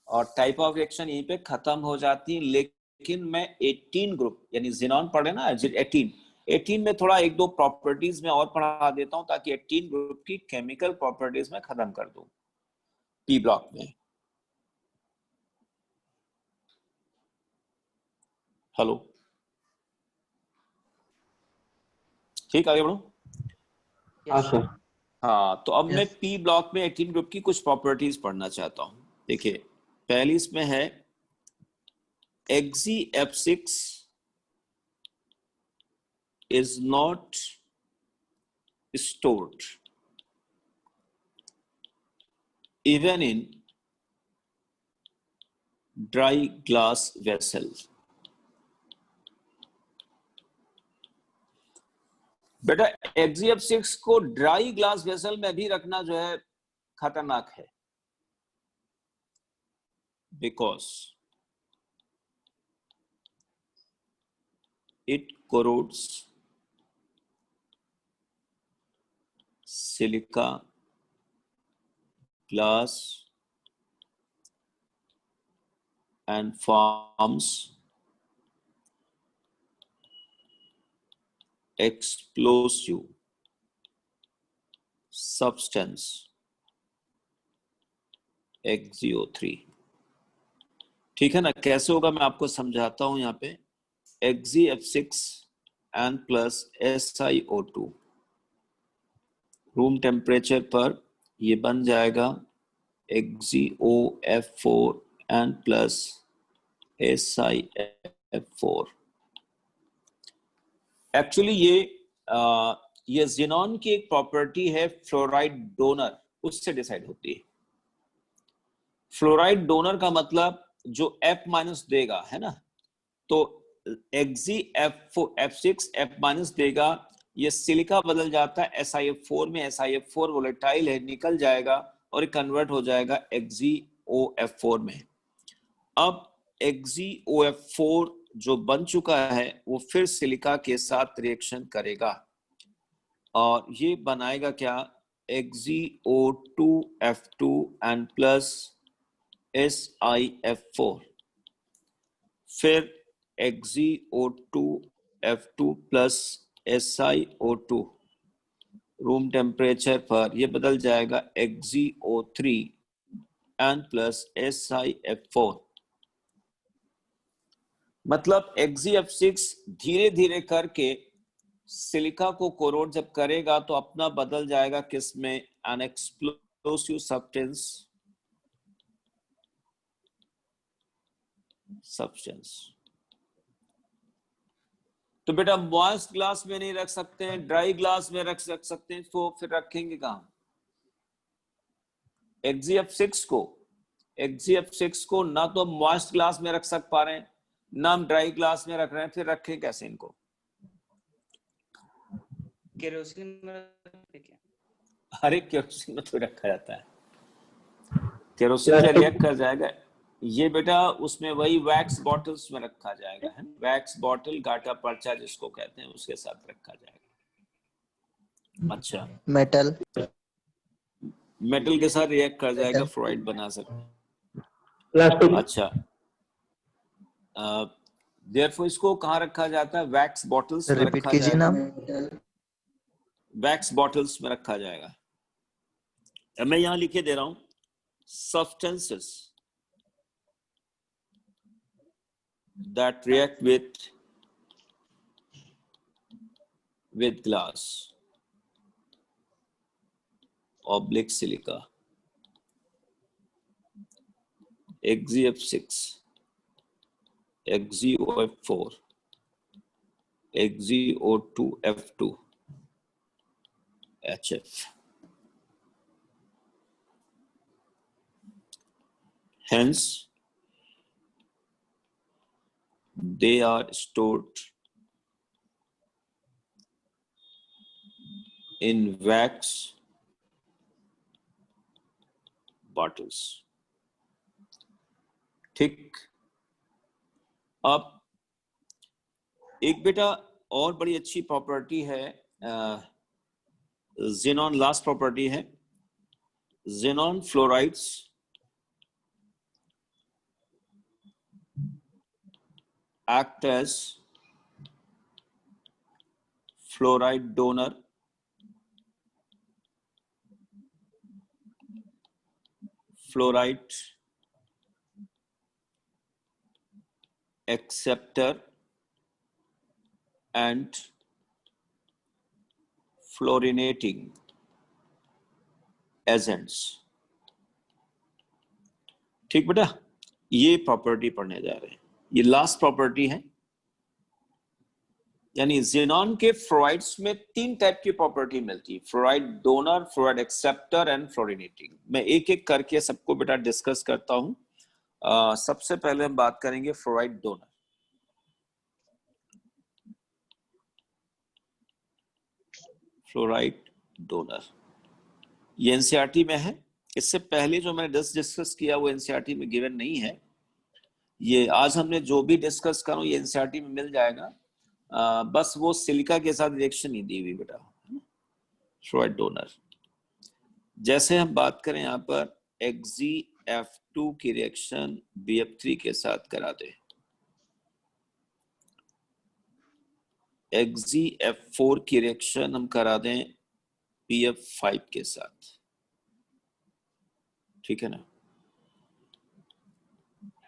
और टाइप ऑफ रिएक्शन यहीं पे खत्म हो जाती है। लेकिन मैं 18 ग्रुप यानी जिनॉन पढ़े ना, 18 में थोड़ा एक दो प्रॉपर्टीज में और पढ़ा देता हूं ताकि 18 ग्रुप की केमिकल प्रॉपर्टीज में खत्म कर दूं पी ब्लॉक में। हेलो, ठीक आगे बढ़ो। हाँ सर। हाँ तो अब मैं Yes. पी ब्लॉक में 18 ग्रुप की कुछ प्रॉपर्टीज पढ़ना चाहता हूं। देखिए पहली इसमें है HgF6 is not stored even in dry glass vessel। बेटा HgF6 को ड्राई ग्लास वेसल में भी रखना जो है खतरनाक है, because it corrodes silica, glass and forms explosive substance HgO3। ठीक है ना, कैसे होगा मैं आपको समझाता हूं। यहाँ पे HgF6 and plus SiO2 room temperature पर ये बन जाएगा HgOF4 and plus SiF4। Actually ये जिनॉन की एक प्रॉपर्टी है फ्लोराइड डोनर, उससे डिसाइड होती है। फ्लोराइड डोनर का मतलब जो F माइनस देगा है ना, तो HgF6 F माइनस देगा, ये सिलिका बदल जाता है SiF4 में, SiF4 वोलेटाइल है, निकल जाएगा और कन्वर्ट हो जाएगा HgOF4 में। अब HgOF4 जो बन चुका है वो फिर सिलिका के साथ रिएक्शन करेगा और ये बनाएगा क्या? HgO2F2 and plus SiF4। फिर HgO2F2 plus SiO2 room temperature पर ये बदल जाएगा HgO3 and plus SiF4। मतलब HgF6 धीरे धीरे करके सिलिका को कोरोड जब करेगा तो अपना बदल जाएगा किस में, एन एक्सप्लोसिव सब्सटेंस। तो बेटा मॉइस्ट ग्लास में नहीं रख सकते हैं, ड्राई ग्लास में रख सकते हैं, तो फिर रखेंगे कहां? XgF6 को ना तो मॉइस्ट ग्लास में रख पा रहे हैं, ना हम ड्राई ग्लास में रख रहे हैं, फिर रखें कैसे इनको? केरोसिन में रखे क्या? अरे केरोसिन में तो रखा जाता है, केरोसिन से रिएक्ट कर जाएगा ये बेटा, उसमें वही वैक्स बॉटल्स में रखा जाएगा, है ना? वैक्स बॉटल, गाटा पर्चा जिसको कहते हैं, उसके साथ रखा जाएगा। अच्छा, मेटल के साथ रिएक्ट कर जाएगा, फ्लोराइड बना सकते। अच्छा, देयरफॉर इसको कहाँ रखा जाता है? वैक्स बॉटल्स में रखा जाएगा, वैक्स बॉटल्स में रखा जाएगा। अब मैं यहां लिखे दे रहा हूं, substances that react with glass oblique silica, XgF6, XgOF4, XgO2F2, HF. Hence, they are stored in wax bottles. ठीक, अब एक बेटा और बड़ी अच्छी प्रॉपर्टी है, xenon, लास्ट प्रॉपर्टी है, xenon fluorides act as fluoride donor, fluoride acceptor and fluorinating agents। ठीक बेटा, ये प्रॉपर्टी पढ़ने जा रहे हैं, ये लास्ट प्रॉपर्टी है। यानी xenon के फ्लोराइड्स में 3 टाइप की प्रॉपर्टी मिलती है, fluoride donor, fluoride acceptor and fluorinating. मैं एक एक करके सबको बेटा डिस्कस करता हूं। सबसे पहले हम बात करेंगे फ्लोराइड डोनर। फ्लोराइड डोनर ये एनसीईआरटी में है। इससे पहले जो मैंने डिस्कस किया वो एनसीईआरटी में गिवन नहीं है। ये आज हमने जो भी डिस्कस करूं ये एनसीईआरटी में मिल जाएगा, बस वो सिलिका के साथ रिएक्शन ही दी हुई बेटा, फ्लोराइड डोनर। जैसे हम बात करें यहाँ पर XgF2 की रिएक्शन BF3 के साथ करा दे, XgF4 की रिएक्शन हम करा दें BF5 के साथ, ठीक है ना?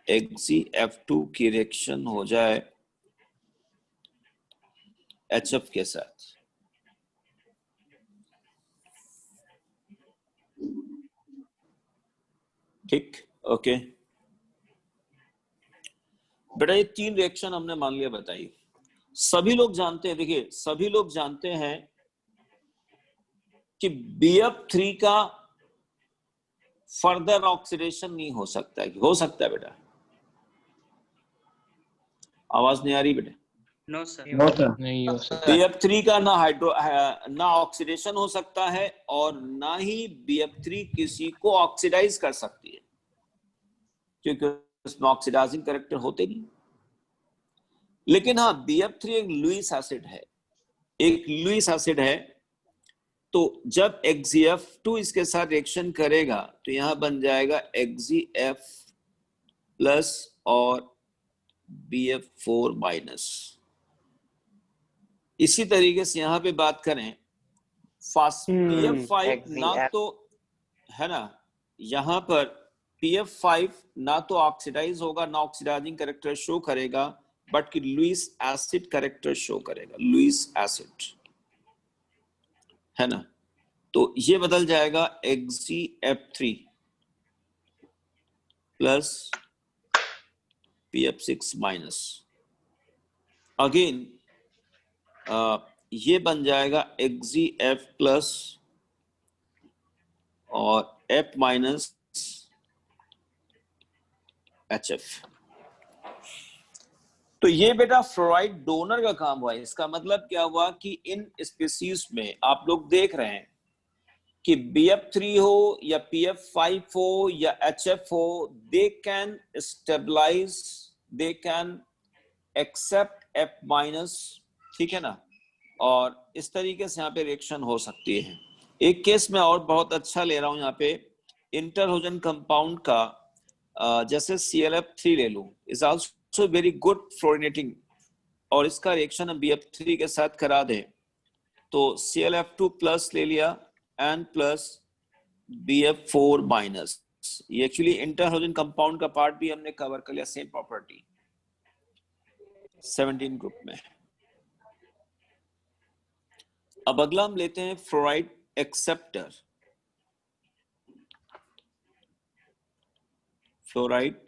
XgF2 की रिएक्शन हो जाए HF के साथ, ठीक, ओके बेटा। ये 3 रिएक्शन हमने मान लिया बताई। सभी लोग जानते हैं, देखिए सभी लोग जानते हैं कि BF3 का फर्दर ऑक्सीडेशन नहीं हो सकता है। हो सकता है बेटा? आवाज नहीं आ रही बेटा? नो सर, नहीं हो सकता। BF3 का ना ऑक्सीडेशन हो सकता है और ना ही BF3 किसी को ऑक्सीडाइज कर सकती है, क्योंकि उसमें ऑक्सीडाइजिंग कैरेक्टर होते नहीं। लेकिन हाँ, BF3 एक लुईस एसिड है, एक लुईस एसिड है। तो जब XgF2 इसके साथ रिएक्शन करेगा तो यहां बन जाएगा XgF प्लस और BF4 माइनस। इसी तरीके से यहां पे बात करें BF5 ना तो है ना, यहां पर BF5 ना तो ऑक्सीडाइज होगा, ना ऑक्सीडाइजिंग कैरेक्टर शो करेगा, बट कि लुईस एसिड कैरेक्टर शो करेगा, लुईस एसिड, है ना। तो ये बदल जाएगा XeF3 plus PF6 minus, again ये बन जाएगा XeF प्लस और F माइनस HF। तो ये बेटा फ्लोराइड डोनर का काम हुआ है। इसका मतलब क्या हुआ कि इन स्पीसीज में आप लोग देख रहे हैं कि BF3 हो या PF5 हो या HF हो, they can stabilise, they can accept F minus, ठीक है ना। और इस तरीके से यहाँ पे रिएक्शन हो सकती है। एक केस में और बहुत अच्छा ले रहा हूँ यहाँ पे, इंटरहोजन कंपाउंड का, जैसे ClF3 ले लूं, is also very good fluorinating, और इसका रिएक्शन हम BF3 के साथ करा दें तो ClF2 प्लस ले लिया N प्लस BF4 माइनस। ये एक्चुअली इंटरहोजन कंपाउंड का पार्ट भी हमने कवर कर लिया, सेम प्रॉपर्टी 17 ग्रुप में। अब अगला हम लेते हैं fluoride acceptor, fluoride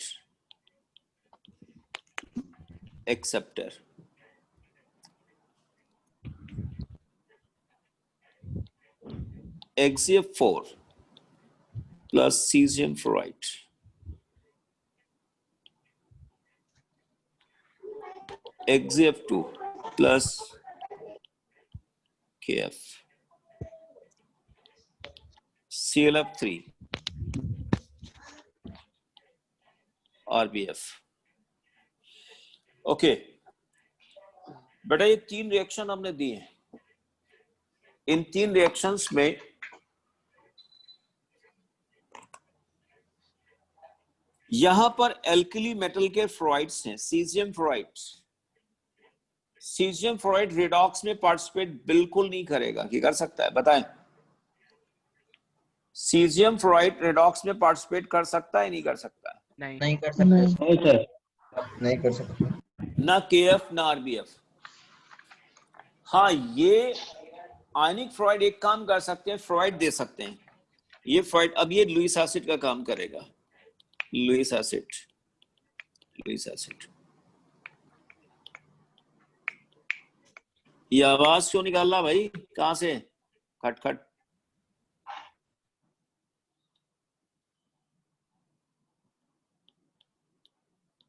acceptor. XeF4 plus caesium fluoride, XeF2 plus KF, ClF3 RBF। Okay बेटा, ये 3 रिएक्शन हमने दिए हैं। इन 3 रिएक्शंस में यहां पर एल्कली मेटल के फ्लोराइड्स हैं, caesium fluorides. Caesium fluoride redox में पार्टिसिपेट बिल्कुल नहीं करेगा, कि कर सकता है बताएं? सीजियम फ्लोराइड रिडॉक्स में पार्टिसिपेट कर सकता है, नहीं कर सकता है? नहीं कर सकते, नहीं सर, नहीं कर सकते। ना KF ना RBF। हाँ, ये आयनिक फ्लोराइड एक काम कर सकते हैं, फ्लोराइड दे सकते हैं। ये फ्लोराइड, अब ये लुईस एसिड का काम करेगा, लुईस एसिड, लुईस एसिड। ये आवाज क्यों निकाल रहा भाई, कहां से? खट खट।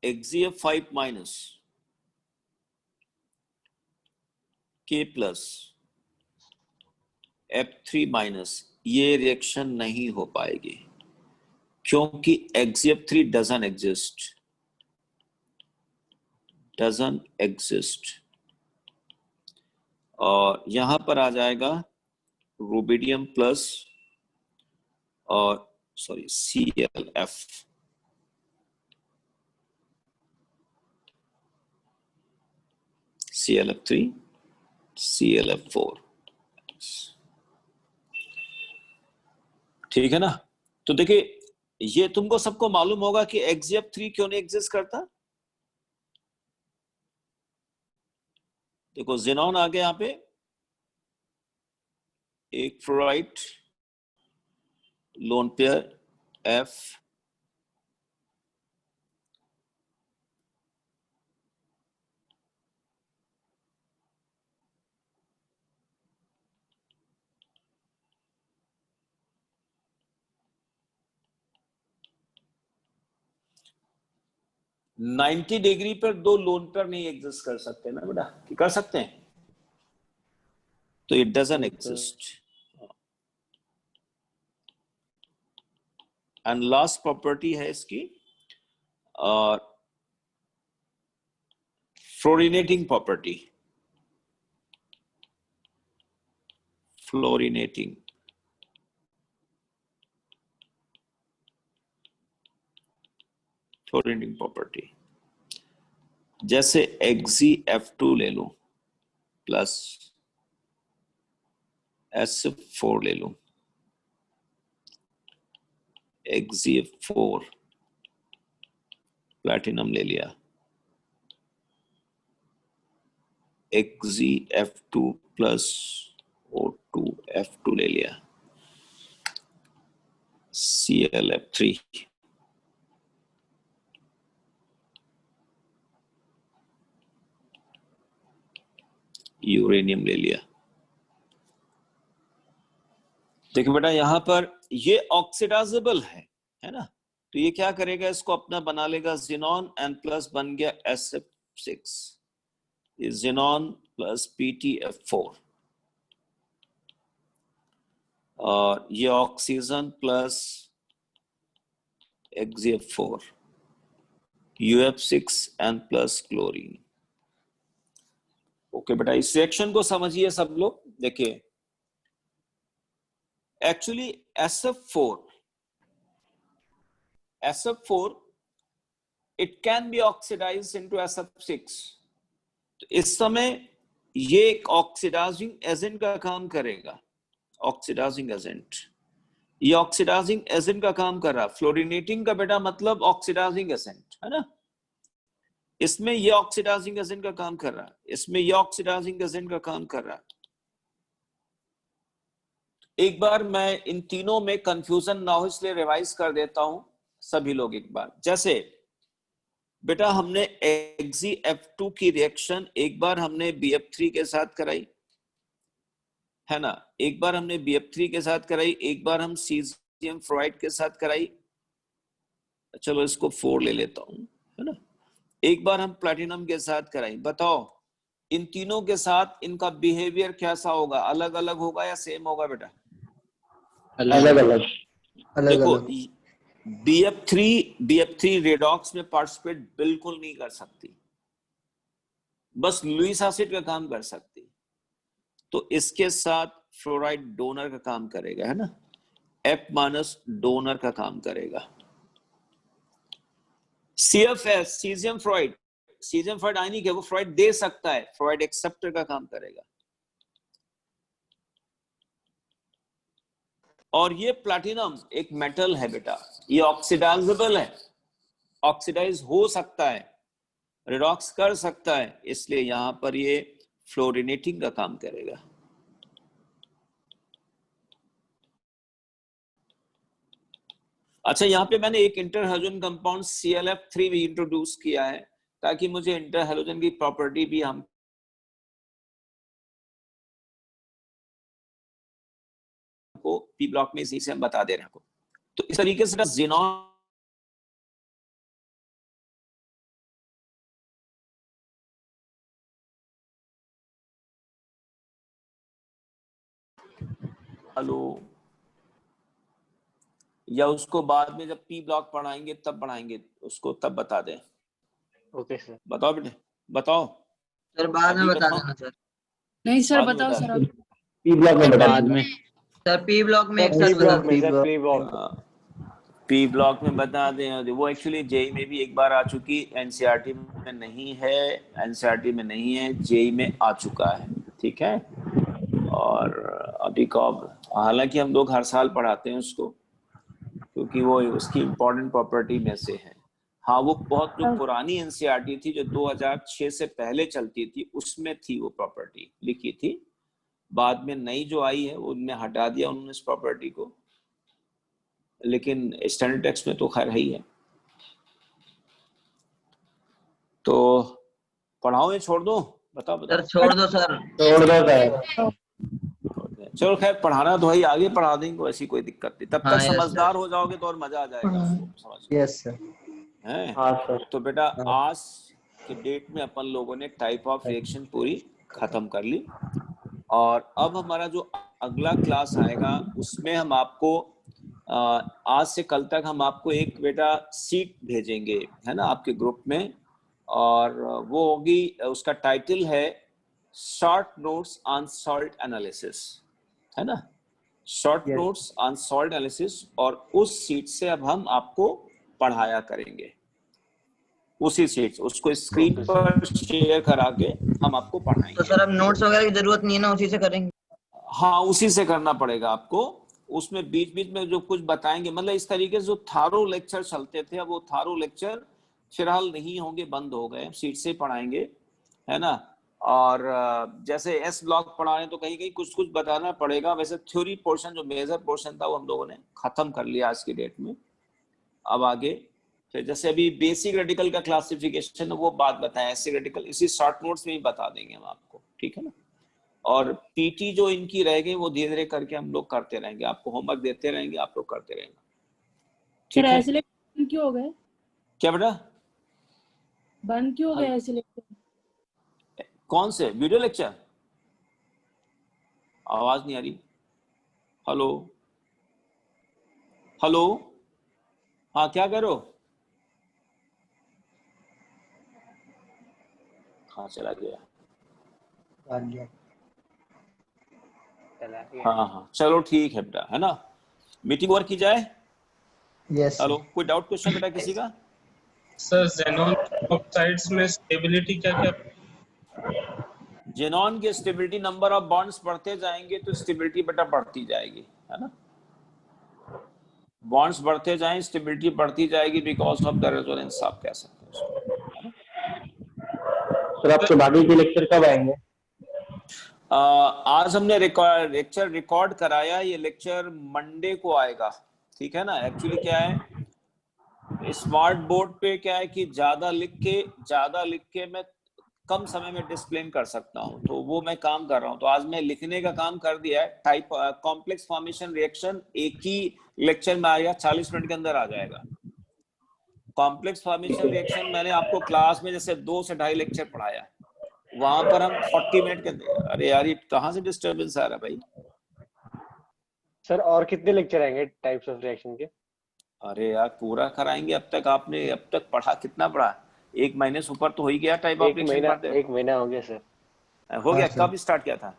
XeF5 minus K plus F3 minus, ये रिएक्शन नहीं हो पाएगी क्योंकि XeF3 doesn't exist, doesn't exist. और यहां पर आ जाएगा रुबिडियम प्लस और सॉरी ClF, ClF3 ClF4, ठीक है ना। तो देखिए, ये तुमको सबको मालूम होगा कि XeF3 क्यों नहीं एग्जिस्ट करता। देखो ज़ेनॉन आ गया यहाँ पे, एक fluoride lone pair F, ninety degree पर 2 लोन पेयर नहीं एग्जिस्ट कर सकते ना बेटा, कि कर सकते हैं? तो it doesn't exist. And last property है इसकी fluorinating property, fluorinating. Fluorinating property जैसे XeF2 ले लो प्लस SF4 ले लो, XeF4 प्लैटिनम ले लिया, XgF2 प्लस O2F2 ले लिया, ClF3, यूरेनियम ले लिया। देखिए बेटा यहाँ पर ये ऑक्सीडाइजेबल है ना, तो ये क्या करेगा, इसको अपना बना लेगा जिनॉन, एन प्लस बन गया SF6, ये जिनॉन प्लस PtF4, और ये oxygen plus XgF4, UF6N plus chlorine. Okay बेटा, इस रिएक्शन को समझिए सब लोग। देखिए actually SF4 it can be oxidized into SF6, तो इस समय ये एक ऑक्सीडाइजिंग एजेंट का काम करेगा, ऑक्सीडाइजिंग एजेंट, ये ऑक्सीडाइजिंग एजेंट का काम कर रहा। फ्लोरिनेटिंग का बेटा मतलब ऑक्सीडाइजिंग एजेंट है ना, इसमें ये ऑक्सीडाइजिंग एजेंट का काम कर रहा, इसमें ये ऑक्सीडाइजिंग एजेंट का काम कर रहा। एक बार मैं इन तीनों में कंफ्यूजन ना हो इसलिए रिवाइज कर देता हूं सभी लोग एक बार। जैसे बेटा हमने XgF2 की रिएक्शन एक बार हमने BF3 के साथ कराई है ना, एक बार हमने BF3 के साथ कराई, एक बार हम सीजियम फ्लोराइड के साथ कराई, चलो इसको 4 ले लेता हूं है ना, एक बार हम प्लैटिनम के साथ कराई। बताओ इन तीनों के साथ इनका बिहेवियर कैसा होगा, अलग अलग होगा या सेम होगा बेटा? अलग अलग। देखो BF3 रेडॉक्स में पार्टिसिपेट बिल्कुल नहीं कर सकती, बस लुईस एसिड का काम कर सकती, तो इसके साथ फ्लोराइड डोनर का काम करेगा है ना, F- डोनर का काम करेगा। CFS सीजियम फ्लोराइड आयनिक है, वो फ्लोराइड दे सकता है, फ्लोराइड एक्सेप्टर का काम करेगा। और ये प्लैटिनम एक मेटल है बेटा, ये ऑक्सीडाइजेबल है, ऑक्सीडाइज हो सकता है, रिडॉक्स कर सकता है, इसलिए यहां पर ये फ्लोरिनेटिंग का काम करेगा। अच्छा, यहां पे मैंने एक इंटरहैलोजन कंपाउंड ClF3 भी इंट्रोड्यूस किया है ताकि मुझे इंटरहैलोजन की प्रॉपर्टी भी हम को पी ब्लॉक में इसी से हम बता दे रहे हैं आपको। तो इस तरीके से जिनॉन हेलो, या उसको बाद में जब पी ब्लॉक पढ़ाएंगे तब पढ़ाएंगे उसको, तब बता दें। Okay sir. बताओ बेटे, बताओ सर बाद में अभी बता बताओ। देना सर। नहीं सर, बाद में बताओ बता सर दें। आप। पी ब्लॉक में बता बाद दीजिए। में सर पी ब्लॉक में एक पी साथ ब्लॉक बता में देना। Sir, P block. P block में बता दें, वो एक्चुअली जेई में भी एक बार आ चुकी, एनसीईआरटी में नहीं है, एनसीईआरटी में नहीं है, जेई में आ चुका है, ठीक है। और अभी कब, हालांकि हम लोग हर साल पढ़ाते हैं उसको क्योंकि वो उसकी इम्पोर्टेंट प्रॉपर्टी में से है। हाँ, वो बहुत जो पुरानी एनसीईआरटी थी जो 2006 से पहले चलती थी उसमें थी वो प्रॉपर्टी लिखी थी, बाद में नई जो आई है उनने हटा दिया उन्होंने इस प्रॉपर्टी को, लेकिन स्टैंडर्ड टेक्स्ट में तो खैर है ही है। तो पढ़ाओ या छोड़ दो, बताओ सर छोड़ दो सर। छोड़ दो सर। चलो खैर, पढ़ाना तो भाई आगे पढ़ा देंगे, ऐसी कोई दिक्कत नहीं, तब हाँ, तक yes, समझदार हो जाओगे तो और मजा आ जाएगा समझ यस सर। हैं। हाँ सर। तो बेटा आज के डेट में अपन लोगों ने टाइप ऑफ रिएक्शन पूरी खत्म कर ली, और अब हमारा जो अगला क्लास आएगा उसमें हम आपको आज से कल तक हम आपको एक बेटा सीट भेजेंगे है ना आपके ग्रुप में, और वो होगी, उसका टाइटल है short notes on salt analysis, है ना, short notes on salt analysis. और उस सीट से अब हम आपको पढ़ाया करेंगे, उसी सीट, उसको स्क्रीन पर शेयर करा के हम आपको पढ़ाएंगे। तो सर अब नोट्स वगैरह की जरूरत नहीं है ना, उसी से करेंगे? हाँ, उसी से करना पड़ेगा आपको, उसमें बीच बीच में जो कुछ बताएंगे, मतलब इस तरीके से जो थारो लेक्चर चलते थे अब वो थारो लेक्चर फिलहाल नहीं होंगे, बंद हो गए, सीट से पढ़ाएंगे है ना। और जैसे एस ब्लॉक पढ़ा रहे हैं तो कहीं कहीं कुछ कुछ बताना पड़ेगा। वैसे थ्योरी पोर्शन जो मेजर पोर्शन था वो हम लोगों ने खत्म कर लिया आज की डेट में। अब आगे फिर जैसे अभी बेसिक रेडिकल का क्लासिफिकेशन वो बात बताएं, एसिड रेडिकल इसी शॉर्ट नोट्स में ही बता देंगे हम आपको, ठीक है ना। और पीटी जो इनकी रह गई वो धीरे धीरे करके हम लोग करते रहेंगे, आपको होमवर्क देते रहेंगे, आप लोग करते रहेंगे, ठीक है। सर ऐसे क्यों हो गए? क्या बेटा? बंद क्यों हो गए ऐसे लेक्चर? कौन से वीडियो लेक्चर? आवाज नहीं आ रही। हेलो हेलो, हाँ क्या करो? हाँ चला गया। चला गया। हाँ हाँ चलो ठीक है बेटा, है ना। मीटिंग ओवर की जाए। यस हेलो, कोई डाउट क्वेश्चन बेटा किसी का? सर जेनॉन ऑक्साइड्स में स्टेबिलिटी क्या क्या? जेनॉन के स्टेबिलिटी, नंबर ऑफ बॉन्ड्स बढ़ते जाएंगे तो स्टेबिलिटी बेटा बढ़ती जाएगी, है ना। बॉन्ड्स बढ़ते जाएं स्टेबिलिटी बढ़ती जाएगी बिकॉज ऑफ द रेजोनेंस, आप कह सकते हैं उसको। सर आपके बाकी के लेक्चर कब आएंगे? आज हमने लेक्चर रिकॉर्ड कराया, ये लेक्चर मंडे को आएगा, ठीक है ना। एक्चुअली क्या है, स्मार्ट बोर्ड पे क्या है कि ज्यादा लिख के मैं कम समय में डिस्प्लेन कर सकता हूं, तो वो मैं काम कर रहा हूं। तो आज मैं लिखने का काम कर दिया है। टाइप कॉम्प्लेक्स फॉर्मेशन रिएक्शन एक ही लेक्चर में आएगा, 40 मिनट के अंदर आ जाएगा। कॉम्प्लेक्स फॉर्मेशन रिएक्शन मैंने आपको क्लास में जैसे 2 से 2.5 लेक्चर पढ़ाया, वहां पर हम 40 मिनट के अंदर। अरे यार ये कहाँ से डिस्टर्बेंस आ रहा है भाई? सर और कितने लेक्चर आएंगे टाइप्स ऑफ रिएक्शन के? अरे यार पूरा कराएंगे। अब तक आपने अब तक पढ़ा कितना पढ़ा? 1 महीने से ऊपर तो हो ही गया टाइप ऑफ रिएक्शन पढ़ते। 1 महीना हो गया सर। हो गया। हाँ, कब स्टार्ट किया था?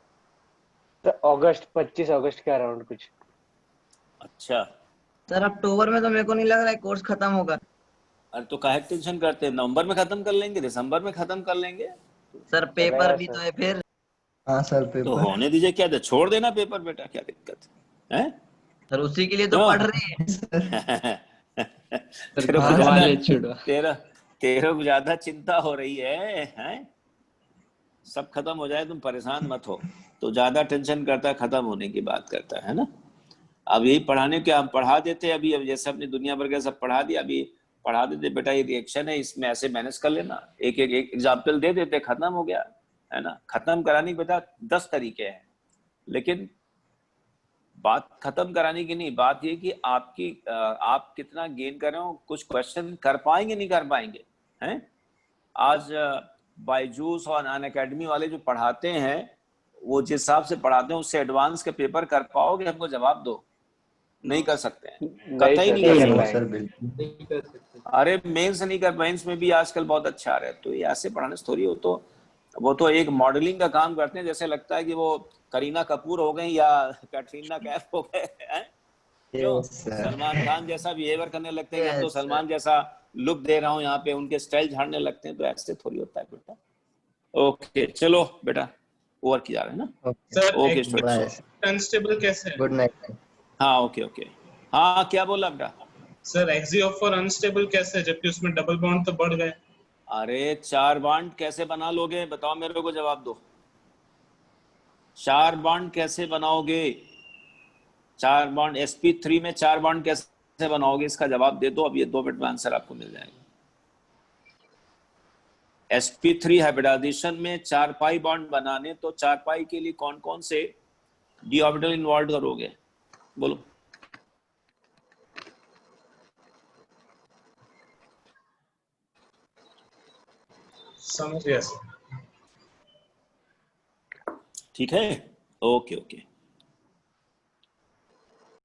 तो अगस्त 25 अगस्त के अराउंड कुछ। अच्छा, सर अक्टूबर में तो मेरे को नहीं लग रहा है कोर्स खत्म होगा। अरे तो काहे टेंशन करते हैं, नवंबर में खत्म कर लेंगे, दिसंबर में खत्म कर लेंगे। सर पेपर भी तो है फिर। हाँ सर तो पेपर। होने दीजिए, क्या था, छोड़ देना पेपर बेटा, क्या दिक्कत है? सर उसी के लिए तो क्यों? पढ़ रही है। तेरे को ज्यादा तेरे को ज्यादा चिंता हो रही है? सब खत्म हो जाए तुम परेशान मत हो। तो ज्यादा टेंशन करता है, खत्म होने की बात करता है ना। अब यही पढ़ाने के हम पढ़ा देते, अभी जैसे अपनी दुनिया भर का सब पढ़ा दिया, अभी पढ़ा देते बेटा ये रिएक्शन है, इसमें ऐसे मैनेज कर लेना, एक एग्जाम्पल दे देते, खत्म हो गया, है ना। खत्म कराने के बेटा 10 तरीके हैं, लेकिन बात खत्म कराने की नहीं, बात ये कि आप कितना गेन कर रहे हो, कुछ क्वेश्चन कर पाएंगे नहीं कर पाएंगे, हैं। आज बायजूस और अनअकैडमी वाले जो पढ़ाते हैं वो जिस हिसाब से पढ़ाते हैं उससे एडवांस के पेपर कर पाओगे? हमको जवाब दो। नहीं कर सकते हैं, कतई नहीं कर नहीं सकते। सर बिल्कुल। अरे मेंस नहीं कर, मेंस में भी आजकल बहुत अच्छा आ रहा है, तो ये ऐसे पढ़ाने से थोड़ी हो। तो वो तो एक मॉडलिंग का काम करते हैं, जैसे लगता है कि वो करीना कपूर हो गई या कैटरीना कैफ हो गए हैं। क्यों सलमान खान जैसा बिहेवियर करने लगते हैं कि हम तो सलमान जैसा लुक दे रहा हूँ यहाँ पे, उनके स्टाइल झाड़ने लगते हैं, तो ऐसे थोड़ी होता है बेटा। ओके चलो बेटा, ओवर की जा रहे हैं ना। सर ओके एक्स अनस्टेबल कैसे है? Good night. हाँ ओके हाँ क्या बोला बेटा? सर एक्सियोफोर अनस्टेबल कैसे है जबकि उसमें डबल बॉन्ड तो बढ़ गए? अरे 4 बॉन्ड कैसे बना लोगे, बताओ मेरे को, जवाब दो। 4 बॉन्ड कैसे बनाओगे? 4 बॉन्ड sp3 में 4 बॉन्ड कैसे बनाओगे, इसका जवाब दे दो। अब ये 2 मिनट में आंसर आपको मिल जाएगा। sp3 हाइब्रिडाइजेशन में 4 पाई बॉन्ड बनाने, तो 4 पाई के लिए कौन कौन से डी ऑर्बिटल इन्वॉल्व करोगे, बोलो। समझ गया सर। ठीक है, ओके